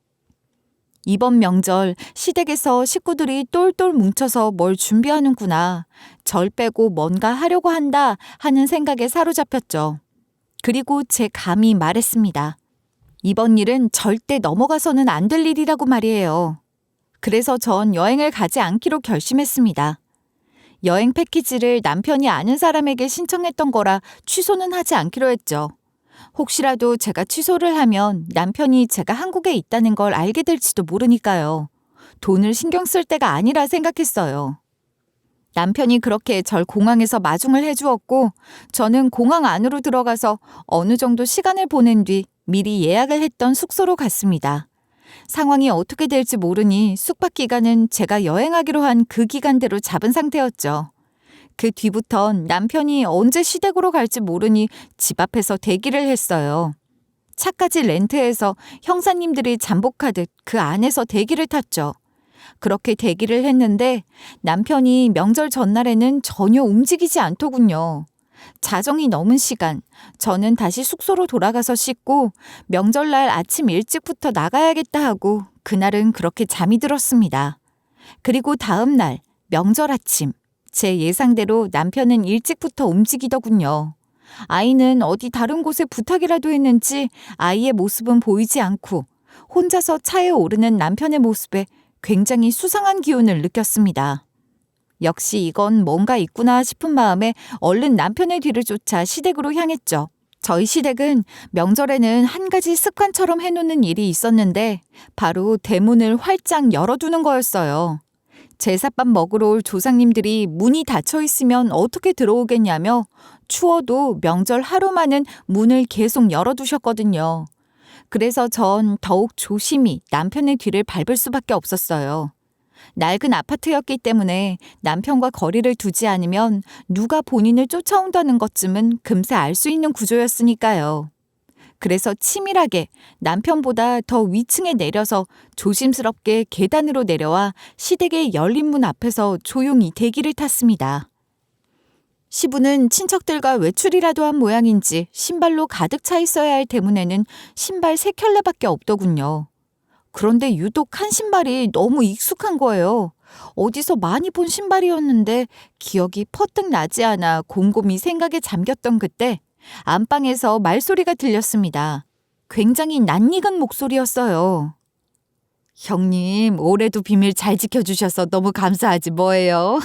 이번 명절 시댁에서 식구들이 똘똘 뭉쳐서 뭘 준비하는구나. 절 빼고 뭔가 하려고 한다 하는 생각에 사로잡혔죠. 그리고 제 감이 말했습니다. 이번 일은 절대 넘어가서는 안 될 일이라고 말이에요. 그래서 전 여행을 가지 않기로 결심했습니다. 여행 패키지를 남편이 아는 사람에게 신청했던 거라 취소는 하지 않기로 했죠. 혹시라도 제가 취소를 하면 남편이 제가 한국에 있다는 걸 알게 될지도 모르니까요. 돈을 신경 쓸 때가 아니라 생각했어요. 남편이 그렇게 절 공항에서 마중을 해주었고 저는 공항 안으로 들어가서 어느 정도 시간을 보낸 뒤 미리 예약을 했던 숙소로 갔습니다. 상황이 어떻게 될지 모르니 숙박 기간은 제가 여행하기로 한 그 기간대로 잡은 상태였죠. 그 뒤부턴 남편이 언제 시댁으로 갈지 모르니 집 앞에서 대기를 했어요. 차까지 렌트해서 형사님들이 잠복하듯 그 안에서 대기를 탔죠. 그렇게 대기를 했는데 남편이 명절 전날에는 전혀 움직이지 않더군요. 자정이 넘은 시간, 저는 다시 숙소로 돌아가서 씻고 명절날 아침 일찍부터 나가야겠다 하고 그날은 그렇게 잠이 들었습니다. 그리고 다음 날, 명절 아침, 제 예상대로 남편은 일찍부터 움직이더군요. 아이는 어디 다른 곳에 부탁이라도 했는지 아이의 모습은 보이지 않고 혼자서 차에 오르는 남편의 모습에 굉장히 수상한 기운을 느꼈습니다. 역시 이건 뭔가 있구나 싶은 마음에 얼른 남편의 뒤를 쫓아 시댁으로 향했죠. 저희 시댁은 명절에는 한 가지 습관처럼 해놓는 일이 있었는데 바로 대문을 활짝 열어두는 거였어요. 제사밥 먹으러 올 조상님들이 문이 닫혀 있으면 어떻게 들어오겠냐며 추워도 명절 하루만은 문을 계속 열어두셨거든요. 그래서 전 더욱 조심히 남편의 뒤를 밟을 수밖에 없었어요. 낡은 아파트였기 때문에 남편과 거리를 두지 않으면 누가 본인을 쫓아온다는 것쯤은 금세 알 수 있는 구조였으니까요. 그래서 치밀하게 남편보다 더 위층에 내려서 조심스럽게 계단으로 내려와 시댁의 열린 문 앞에서 조용히 대기를 탔습니다. 시부는 친척들과 외출이라도 한 모양인지 신발로 가득 차 있어야 할 대문에는 신발 3켤레밖에 없더군요. 그런데 유독 한 신발이 너무 익숙한 거예요. 어디서 많이 본 신발이었는데 기억이 퍼뜩 나지 않아 곰곰이 생각에 잠겼던 그때 안방에서 말소리가 들렸습니다. 굉장히 낯익은 목소리였어요. 형님, 올해도 비밀 잘 지켜주셔서 너무 감사하지 뭐예요.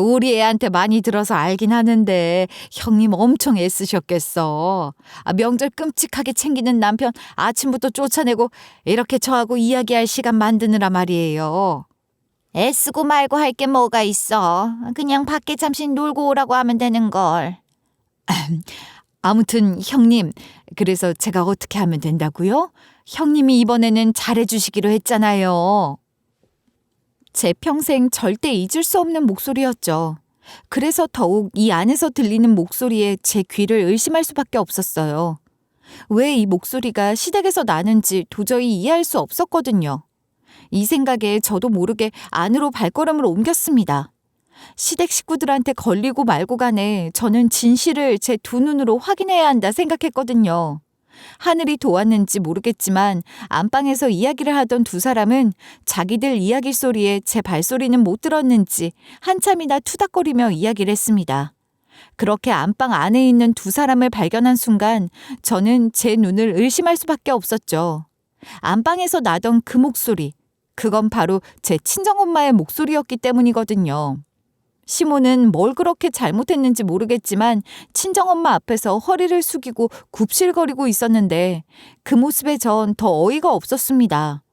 우리 애한테 많이 들어서 알긴 하는데 형님 엄청 애쓰셨겠어. 명절 끔찍하게 챙기는 남편 아침부터 쫓아내고 이렇게 저하고 이야기할 시간 만드느라 말이에요. 애쓰고 말고 할 게 뭐가 있어. 그냥 밖에 잠시 놀고 오라고 하면 되는 걸. 아무튼 형님, 그래서 제가 어떻게 하면 된다고요? 형님이 이번에는 잘해주시기로 했잖아요. 제 평생 절대 잊을 수 없는 목소리였죠. 그래서 더욱 이 안에서 들리는 목소리에 제 귀를 의심할 수밖에 없었어요. 왜 이 목소리가 시댁에서 나는지 도저히 이해할 수 없었거든요. 이 생각에 저도 모르게 안으로 발걸음을 옮겼습니다. 시댁 식구들한테 걸리고 말고 간에 저는 진실을 제 두 눈으로 확인해야 한다 생각했거든요. 하늘이 도왔는지 모르겠지만 안방에서 이야기를 하던 두 사람은 자기들 이야기 소리에 제 발소리는 못 들었는지 한참이나 투닥거리며 이야기를 했습니다. 그렇게 안방 안에 있는 두 사람을 발견한 순간 저는 제 눈을 의심할 수밖에 없었죠. 안방에서 나던 그 목소리, 그건 바로 제 친정엄마의 목소리였기 때문이거든요. 시모는 뭘 그렇게 잘못했는지 모르겠지만 친정엄마 앞에서 허리를 숙이고 굽실거리고 있었는데 그 모습에 전 더 어이가 없었습니다.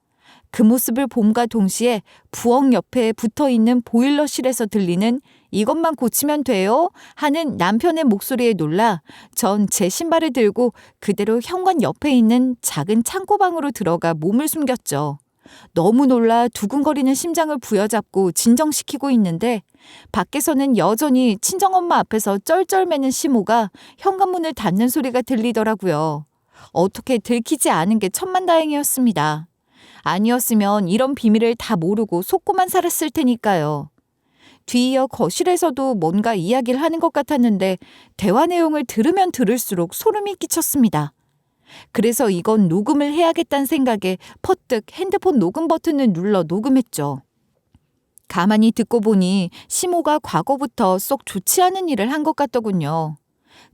그 모습을 봄과 동시에 부엌 옆에 붙어있는 보일러실에서 들리는 이것만 고치면 돼요? 하는 남편의 목소리에 놀라 전 제 신발을 들고 그대로 현관 옆에 있는 작은 창고방으로 들어가 몸을 숨겼죠. 너무 놀라 두근거리는 심장을 부여잡고 진정시키고 있는데 밖에서는 여전히 친정엄마 앞에서 쩔쩔매는 시모가 현관문을 닫는 소리가 들리더라고요. 어떻게 들키지 않은 게 천만다행이었습니다. 아니었으면 이런 비밀을 다 모르고 속고만 살았을 테니까요. 뒤이어 거실에서도 뭔가 이야기를 하는 것 같았는데 대화 내용을 들으면 들을수록 소름이 끼쳤습니다. 그래서 이건 녹음을 해야겠다는 생각에 퍼뜩 핸드폰 녹음 버튼을 눌러 녹음했죠. 가만히 듣고 보니 시모가 과거부터 쏙 좋지 않은 일을 한 것 같더군요.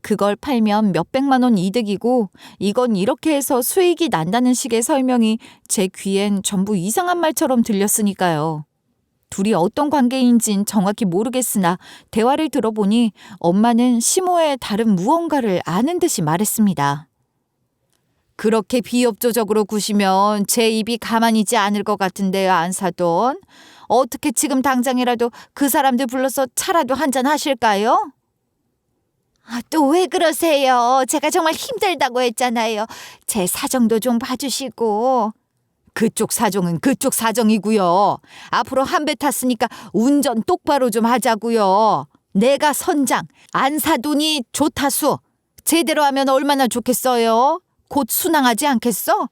그걸 팔면 몇백만 원 이득이고 이건 이렇게 해서 수익이 난다는 식의 설명이 제 귀엔 전부 이상한 말처럼 들렸으니까요. 둘이 어떤 관계인진 정확히 모르겠으나 대화를 들어보니 엄마는 시모의 다른 무언가를 아는 듯이 말했습니다. 그렇게 비협조적으로 구시면 제 입이 가만히 있지 않을 것 같은데요, 안사돈. 어떻게 지금 당장이라도 그 사람들 불러서 차라도 한잔 하실까요? 또 왜 그러세요? 제가 정말 힘들다고 했잖아요. 제 사정도 좀 봐주시고. 그쪽 사정은 그쪽 사정이고요. 앞으로 한 배 탔으니까 운전 똑바로 좀 하자고요. 내가 선장, 안사돈이 좋다수. 제대로 하면 얼마나 좋겠어요? 곧 순항하지 않겠어?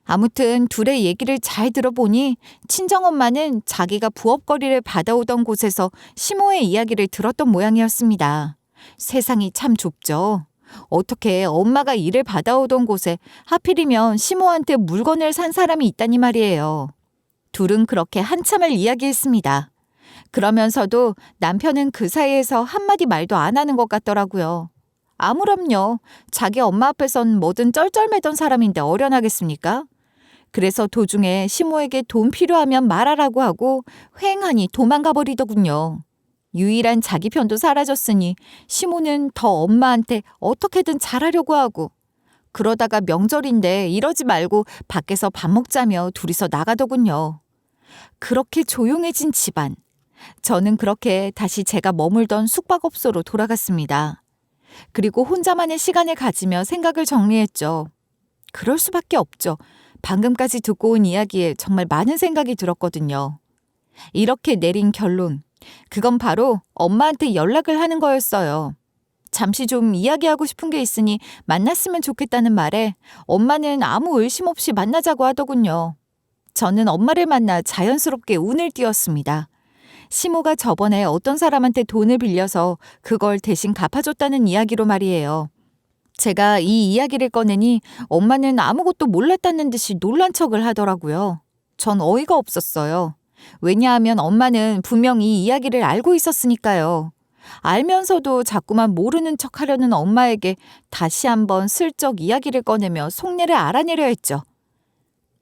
아무튼 둘의 얘기를 잘 들어보니 친정엄마는 자기가 부업거리를 받아오던 곳에서 시모의 이야기를 들었던 모양이었습니다. 세상이 참 좁죠. 어떻게 엄마가 일을 받아오던 곳에 하필이면 시모한테 물건을 산 사람이 있다니 말이에요. 둘은 그렇게 한참을 이야기했습니다. 그러면서도 남편은 그 사이에서 한마디 말도 안 하는 것 같더라고요. 아무렴요. 자기 엄마 앞에선 뭐든 쩔쩔매던 사람인데 어련하겠습니까? 그래서 도중에 시모에게 돈 필요하면 말하라고 하고 휑하니 도망가 버리더군요. 유일한 자기 편도 사라졌으니 시모는 더 엄마한테 어떻게든 잘하려고 하고 그러다가 명절인데 이러지 말고 밖에서 밥 먹자며 둘이서 나가더군요. 그렇게 조용해진 집안. 저는 그렇게 다시 제가 머물던 숙박업소로 돌아갔습니다. 그리고 혼자만의 시간을 가지며 생각을 정리했죠. 그럴 수밖에 없죠. 방금까지 듣고 온 이야기에 정말 많은 생각이 들었거든요. 이렇게 내린 결론. 그건 바로 엄마한테 연락을 하는 거였어요. 잠시 좀 이야기하고 싶은 게 있으니 만났으면 좋겠다는 말에 엄마는 아무 의심 없이 만나자고 하더군요. 저는 엄마를 만나 자연스럽게 운을 띄웠습니다. 시모가 저번에 어떤 사람한테 돈을 빌려서 그걸 대신 갚아줬다는 이야기로 말이에요. 제가 이 이야기를 꺼내니 엄마는 아무것도 몰랐다는 듯이 놀란 척을 하더라고요. 전 어이가 없었어요. 왜냐하면 엄마는 분명 이 이야기를 알고 있었으니까요. 알면서도 자꾸만 모르는 척 하려는 엄마에게 다시 한번 슬쩍 이야기를 꺼내며 속내를 알아내려 했죠.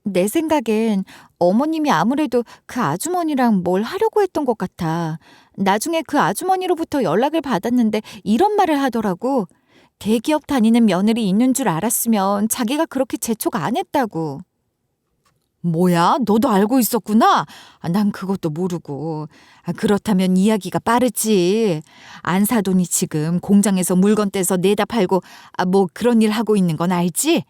내 생각엔 어머님이 아무래도 그 아주머니랑 뭘 하려고 했던 것 같아. 나중에 그 아주머니로부터 연락을 받았는데 이런 말을 하더라고. 대기업 다니는 며느리 있는 줄 알았으면 자기가 그렇게 재촉 안 했다고. 뭐야? 너도 알고 있었구나? 난 그것도 모르고. 그렇다면 이야기가 빠르지. 안사돈이 지금 공장에서 물건 떼서 내다 팔고 뭐 그런 일 하고 있는 건 알지?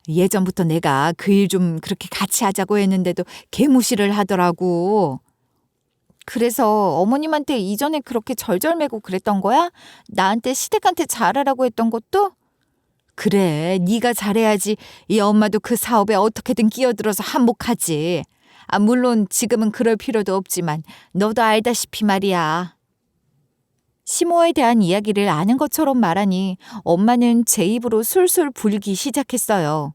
예전부터 내가 그 일 좀 그렇게 같이 하자고 했는데도 개무시를 하더라고. 그래서 어머님한테 이전에 그렇게 절절매고 그랬던 거야? 나한테 시댁한테 잘하라고 했던 것도? 그래, 네가 잘해야지 이 엄마도 그 사업에 어떻게든 끼어들어서 한몫하지. 물론 지금은 그럴 필요도 없지만 너도 알다시피 말이야. 시모에 대한 이야기를 아는 것처럼 말하니 엄마는 제 입으로 술술 불기 시작했어요.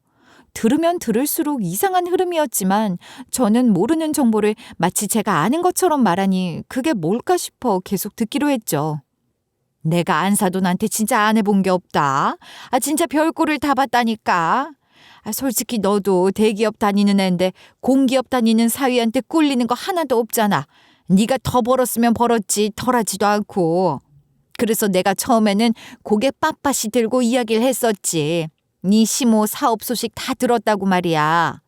들으면 들을수록 이상한 흐름이었지만 저는 모르는 정보를 마치 제가 아는 것처럼 말하니 그게 뭘까 싶어 계속 듣기로 했죠. 내가 안사돈한테 진짜 안 해본 게 없다. 진짜 별꼴을 다 봤다니까. 솔직히 너도 대기업 다니는 애인데 공기업 다니는 사위한테 꿀리는 거 하나도 없잖아. 네가 더 벌었으면 벌었지 덜 하지도 않고. 그래서 내가 처음에는 고개 빳빳이 들고 이야기를 했었지. 네 시모 사업 소식 다 들었다고 말이야.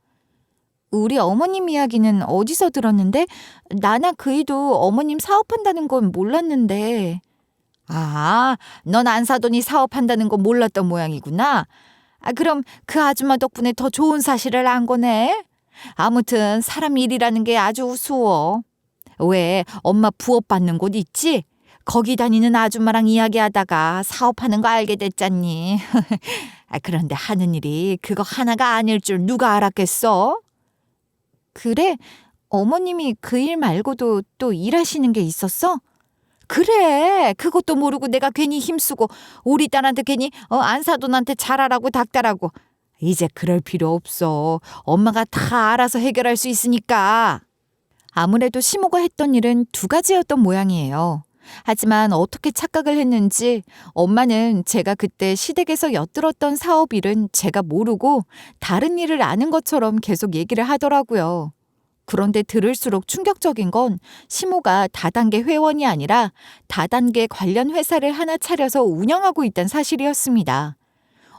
우리 어머님 이야기는 어디서 들었는데? 나나 그이도 어머님 사업한다는 건 몰랐는데. 넌 안사돈이 사업한다는 거 몰랐던 모양이구나. 그럼 그 아줌마 덕분에 더 좋은 사실을 안 거네. 아무튼 사람 일이라는 게 아주 우스워. 왜 엄마 부업 받는 곳 있지? 거기 다니는 아줌마랑 이야기하다가 사업하는 거 알게 됐잖니. 그런데 하는 일이 그거 하나가 아닐 줄 누가 알았겠어? 그래? 어머님이 그 일 말고도 또 일하시는 게 있었어? 그래, 그것도 모르고 내가 괜히 힘쓰고 우리 딸한테 괜히 안사돈한테 잘하라고 닥달하고. 이제 그럴 필요 없어. 엄마가 다 알아서 해결할 수 있으니까. 아무래도 시모가 했던 일은 두 가지였던 모양이에요. 하지만 어떻게 착각을 했는지 엄마는 제가 그때 시댁에서 엿들었던 사업 일은 제가 모르고 다른 일을 아는 것처럼 계속 얘기를 하더라고요. 그런데 들을수록 충격적인 건 시모가 다단계 회원이 아니라 다단계 관련 회사를 하나 차려서 운영하고 있다는 사실이었습니다.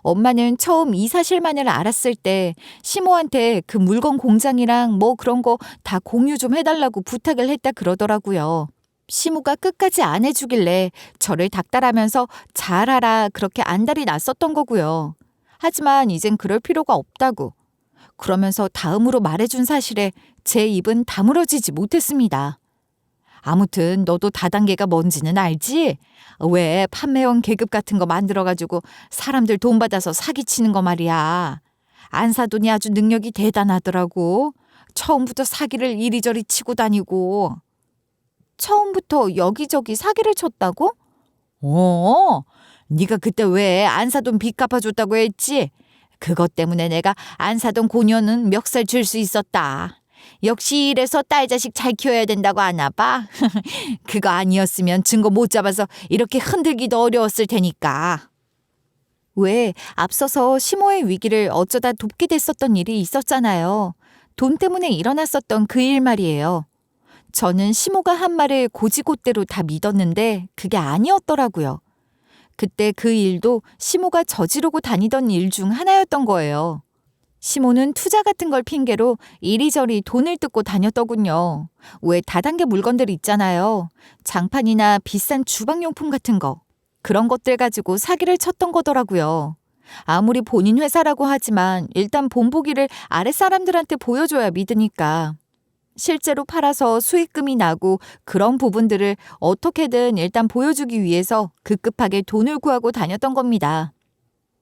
엄마는 처음 이 사실만을 알았을 때 시모한테 그 물건 공장이랑 뭐 그런 거 다 공유 좀 해달라고 부탁을 했다 그러더라고요. 시모가 끝까지 안 해주길래 저를 닥달하면서 잘하라 그렇게 안달이 났었던 거고요. 하지만 이젠 그럴 필요가 없다고. 그러면서 다음으로 말해준 사실에 제 입은 다물어지지 못했습니다. 아무튼 너도 다단계가 뭔지는 알지? 왜 판매원 계급 같은 거 만들어가지고 사람들 돈 받아서 사기치는 거 말이야. 안사돈이 아주 능력이 대단하더라고. 처음부터 사기를 이리저리 치고 다니고. 처음부터 여기저기 사기를 쳤다고? 네가 그때 왜 안사돈 빚 갚아줬다고 했지? 그것 때문에 내가 안사돈 고녀는 멱살 줄 수 있었다. 역시 이래서 딸 자식 잘 키워야 된다고 하나 봐. 그거 아니었으면 증거 못 잡아서 이렇게 흔들기도 어려웠을 테니까. 왜 앞서서 시모의 위기를 어쩌다 돕게 됐었던 일이 있었잖아요. 돈 때문에 일어났었던 그 일 말이에요. 저는 시모가 한 말을 고지곳대로 다 믿었는데 그게 아니었더라고요. 그때 그 일도 시모가 저지르고 다니던 일 중 하나였던 거예요. 시모는 투자 같은 걸 핑계로 이리저리 돈을 뜯고 다녔더군요. 왜 다단계 물건들 있잖아요. 장판이나 비싼 주방용품 같은 거. 그런 것들 가지고 사기를 쳤던 거더라고요. 아무리 본인 회사라고 하지만 일단 본보기를 아랫사람들한테 보여줘야 믿으니까. 실제로 팔아서 수익금이 나고 그런 부분들을 어떻게든 일단 보여주기 위해서 급급하게 돈을 구하고 다녔던 겁니다.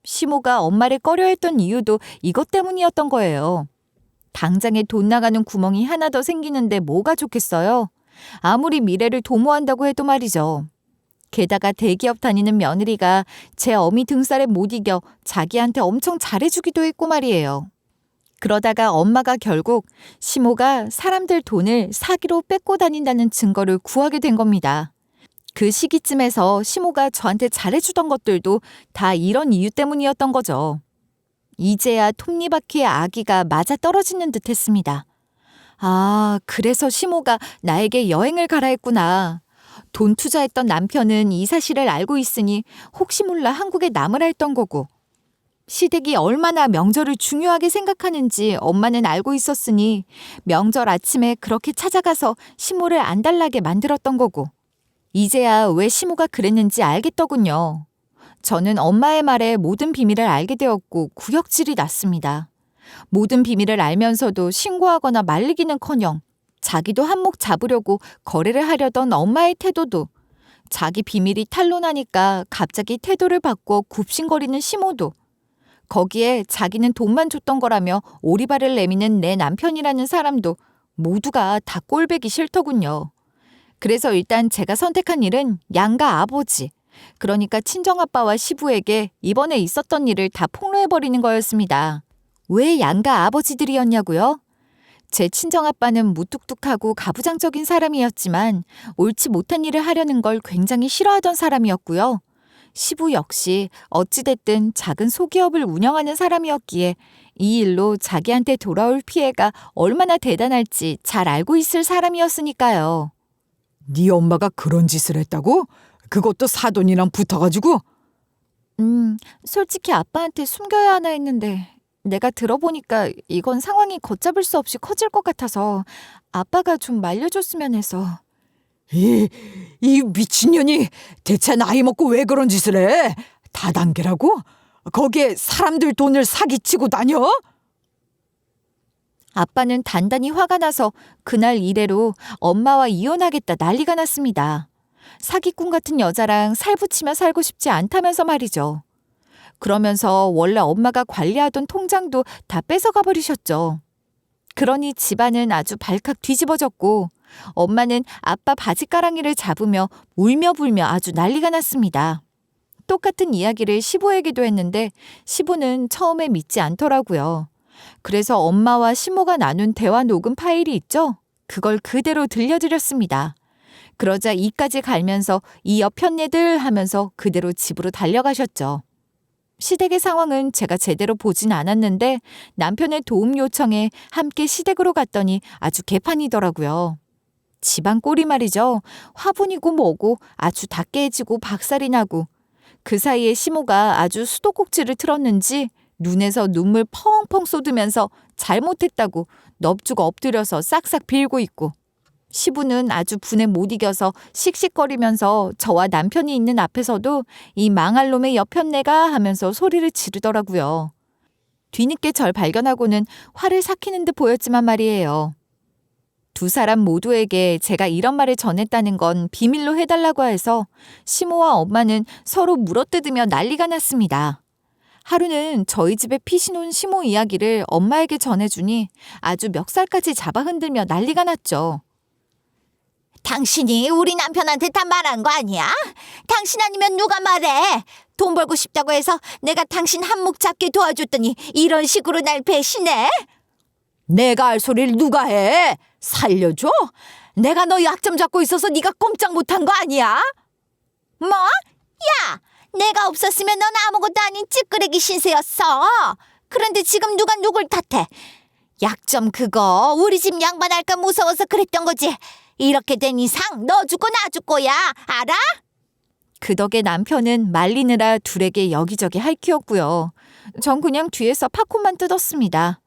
시모가 엄마를 꺼려했던 이유도 이것 때문이었던 거예요. 당장에 돈 나가는 구멍이 하나 더 생기는데 뭐가 좋겠어요? 아무리 미래를 도모한다고 해도 말이죠. 게다가 대기업 다니는 며느리가 제 어미 등살에 못 이겨 자기한테 엄청 잘해주기도 했고 말이에요. 그러다가 엄마가 결국 시모가 사람들 돈을 사기로 뺏고 다닌다는 증거를 구하게 된 겁니다. 그 시기쯤에서 시모가 저한테 잘해주던 것들도 다 이런 이유 때문이었던 거죠. 이제야 톱니바퀴의 아기가 맞아 떨어지는 듯 했습니다. 그래서 시모가 나에게 여행을 가라 했구나. 돈 투자했던 남편은 이 사실을 알고 있으니 혹시 몰라 한국에 남으라 했던 거고. 시댁이 얼마나 명절을 중요하게 생각하는지 엄마는 알고 있었으니 명절 아침에 그렇게 찾아가서 시모를 안달나게 만들었던 거고. 이제야 왜 시모가 그랬는지 알겠더군요. 저는 엄마의 말에 모든 비밀을 알게 되었고 구역질이 났습니다. 모든 비밀을 알면서도 신고하거나 말리기는커녕 자기도 한몫 잡으려고 거래를 하려던 엄마의 태도도, 자기 비밀이 탄로나니까 갑자기 태도를 바꿔 굽신거리는 시모도, 거기에 자기는 돈만 줬던 거라며 오리발을 내미는 내 남편이라는 사람도 모두가 다 꼴배기 싫더군요. 그래서 일단 제가 선택한 일은 양가 아버지, 그러니까 친정아빠와 시부에게 이번에 있었던 일을 다 폭로해버리는 거였습니다. 왜 양가 아버지들이었냐고요? 제 친정아빠는 무뚝뚝하고 가부장적인 사람이었지만 옳지 못한 일을 하려는 걸 굉장히 싫어하던 사람이었고요. 시부 역시 어찌됐든 작은 소기업을 운영하는 사람이었기에 이 일로 자기한테 돌아올 피해가 얼마나 대단할지 잘 알고 있을 사람이었으니까요. 네 엄마가 그런 짓을 했다고? 그것도 사돈이랑 붙어가지고? 솔직히 아빠한테 숨겨야 하나 했는데 내가 들어보니까 이건 상황이 걷잡을 수 없이 커질 것 같아서 아빠가 좀 말려줬으면 해서. 이 미친년이 대체 나이 먹고 왜 그런 짓을 해? 다단계라고? 거기에 사람들 돈을 사기치고 다녀? 아빠는 단단히 화가 나서 그날 이래로 엄마와 이혼하겠다 난리가 났습니다. 사기꾼 같은 여자랑 살붙이며 살고 싶지 않다면서 말이죠. 그러면서 원래 엄마가 관리하던 통장도 다 뺏어가 버리셨죠. 그러니 집안은 아주 발칵 뒤집어졌고 엄마는 아빠 바지가랑이를 잡으며 울며 불며 아주 난리가 났습니다. 똑같은 이야기를 시부에게도 했는데 시부는 처음에 믿지 않더라고요. 그래서 엄마와 시모가 나눈 대화 녹음 파일이 있죠? 그걸 그대로 들려드렸습니다. 그러자 이까지 갈면서 이 옆편네들 하면서 그대로 집으로 달려가셨죠. 시댁의 상황은 제가 제대로 보진 않았는데 남편의 도움 요청에 함께 시댁으로 갔더니 아주 개판이더라고요. 집안 꼴이 말이죠. 화분이고 뭐고 아주 다 깨지고 박살이 나고 그 사이에 시모가 아주 수도꼭지를 틀었는지 눈에서 눈물 펑펑 쏟으면서 잘못했다고 넙죽 엎드려서 싹싹 빌고 있고 시부는 아주 분에 못 이겨서 씩씩거리면서 저와 남편이 있는 앞에서도 이 망할 놈의 옆편네가 하면서 소리를 지르더라고요. 뒤늦게 절 발견하고는 화를 삭히는 듯 보였지만 말이에요. 두 사람 모두에게 제가 이런 말을 전했다는 건 비밀로 해달라고 해서 시모와 엄마는 서로 물어뜯으며 난리가 났습니다. 하루는 저희 집에 피신 온 시모 이야기를 엄마에게 전해주니 아주 멱살까지 잡아 흔들며 난리가 났죠. 당신이 우리 남편한테 다 말한 거 아니야? 당신 아니면 누가 말해? 돈 벌고 싶다고 해서 내가 당신 한몫 잡게 도와줬더니 이런 식으로 날 배신해? 내가 할 소리를 누가 해? 살려줘? 내가 너 약점 잡고 있어서 네가 꼼짝 못한 거 아니야? 뭐? 야! 내가 없었으면 넌 아무것도 아닌 찌끄레기 신세였어. 그런데 지금 누가 누굴 탓해? 약점 그거 우리 집 양반할까 무서워서 그랬던 거지. 이렇게 된 이상 너 죽고 나 죽고야. 알아? 그 덕에 남편은 말리느라 둘에게 여기저기 할퀴었고요. 전 그냥 뒤에서 팝콘만 뜯었습니다.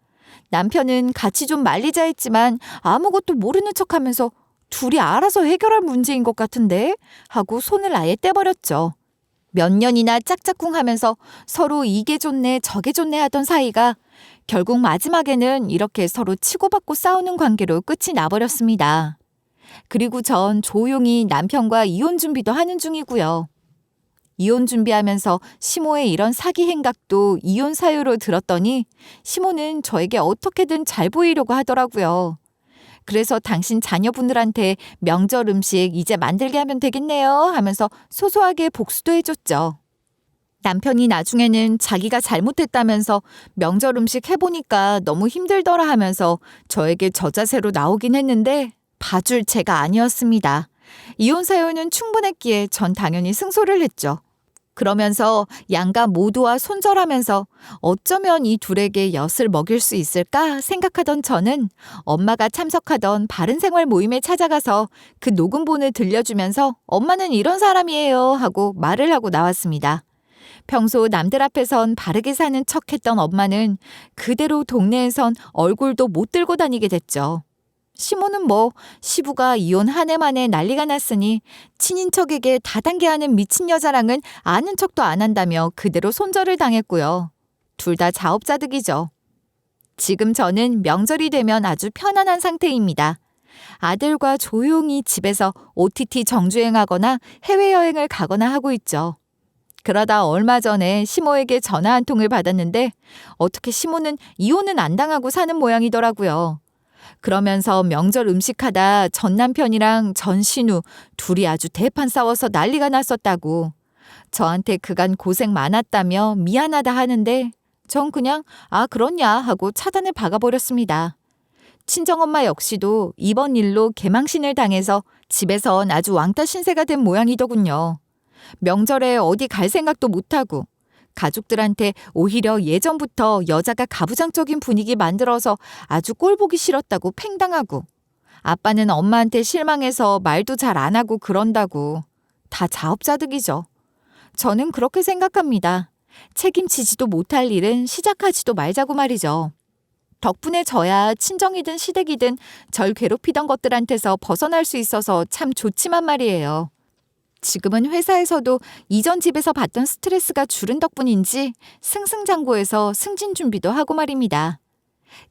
남편은 같이 좀 말리자 했지만 아무것도 모르는 척하면서 둘이 알아서 해결할 문제인 것 같은데 하고 손을 아예 떼버렸죠. 몇 년이나 짝짝꿍하면서 서로 이게 좋네 저게 좋네 하던 사이가 결국 마지막에는 이렇게 서로 치고받고 싸우는 관계로 끝이 나버렸습니다. 그리고 전 조용히 남편과 이혼 준비도 하는 중이고요. 이혼 준비하면서 시모의 이런 사기 행각도 이혼 사유로 들었더니 시모는 저에게 어떻게든 잘 보이려고 하더라고요. 그래서 당신 자녀분들한테 명절 음식 이제 만들게 하면 되겠네요 하면서 소소하게 복수도 해줬죠. 남편이 나중에는 자기가 잘못했다면서 명절 음식 해보니까 너무 힘들더라 하면서 저에게 저자세로 나오긴 했는데 봐줄 제가 아니었습니다. 이혼 사유는 충분했기에 전 당연히 승소를 했죠. 그러면서 양가 모두와 손절하면서 어쩌면 이 둘에게 엿을 먹일 수 있을까 생각하던 저는 엄마가 참석하던 바른생활 모임에 찾아가서 그 녹음본을 들려주면서 엄마는 이런 사람이에요 하고 말을 하고 나왔습니다. 평소 남들 앞에선 바르게 사는 척했던 엄마는 그대로 동네에선 얼굴도 못 들고 다니게 됐죠. 시모는 뭐 시부가 이혼 한 해 만에 난리가 났으니 친인척에게 다단계하는 미친 여자랑은 아는 척도 안 한다며 그대로 손절을 당했고요. 둘 다 자업자득이죠. 지금 저는 명절이 되면 아주 편안한 상태입니다. 아들과 조용히 집에서 OTT 정주행하거나 해외여행을 가거나 하고 있죠. 그러다 얼마 전에 시모에게 전화 한 통을 받았는데 어떻게 시모는 이혼은 안 당하고 사는 모양이더라고요. 그러면서 명절 음식하다 전 남편이랑 전 신우 둘이 아주 대판 싸워서 난리가 났었다고. 저한테 그간 고생 많았다며 미안하다 하는데 전 그냥 아 그렇냐 하고 차단을 박아버렸습니다. 친정엄마 역시도 이번 일로 개망신을 당해서 집에선 아주 왕따 신세가 된 모양이더군요. 명절에 어디 갈 생각도 못하고 가족들한테 오히려 예전부터 여자가 가부장적인 분위기 만들어서 아주 꼴보기 싫었다고 팽당하고 아빠는 엄마한테 실망해서 말도 잘 안 하고 그런다고. 다 자업자득이죠. 저는 그렇게 생각합니다. 책임지지도 못할 일은 시작하지도 말자고 말이죠. 덕분에 저야 친정이든 시댁이든 절 괴롭히던 것들한테서 벗어날 수 있어서 참 좋지만 말이에요. 지금은 회사에서도 이전 집에서 받던 스트레스가 줄은 덕분인지 승승장구해서 승진 준비도 하고 말입니다.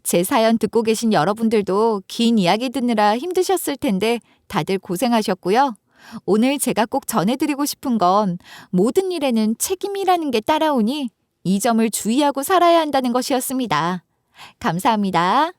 제 사연 듣고 계신 여러분들도 긴 이야기 듣느라 힘드셨을 텐데 다들 고생하셨고요. 오늘 제가 꼭 전해드리고 싶은 건 모든 일에는 책임이라는 게 따라오니 이 점을 주의하고 살아야 한다는 것이었습니다. 감사합니다.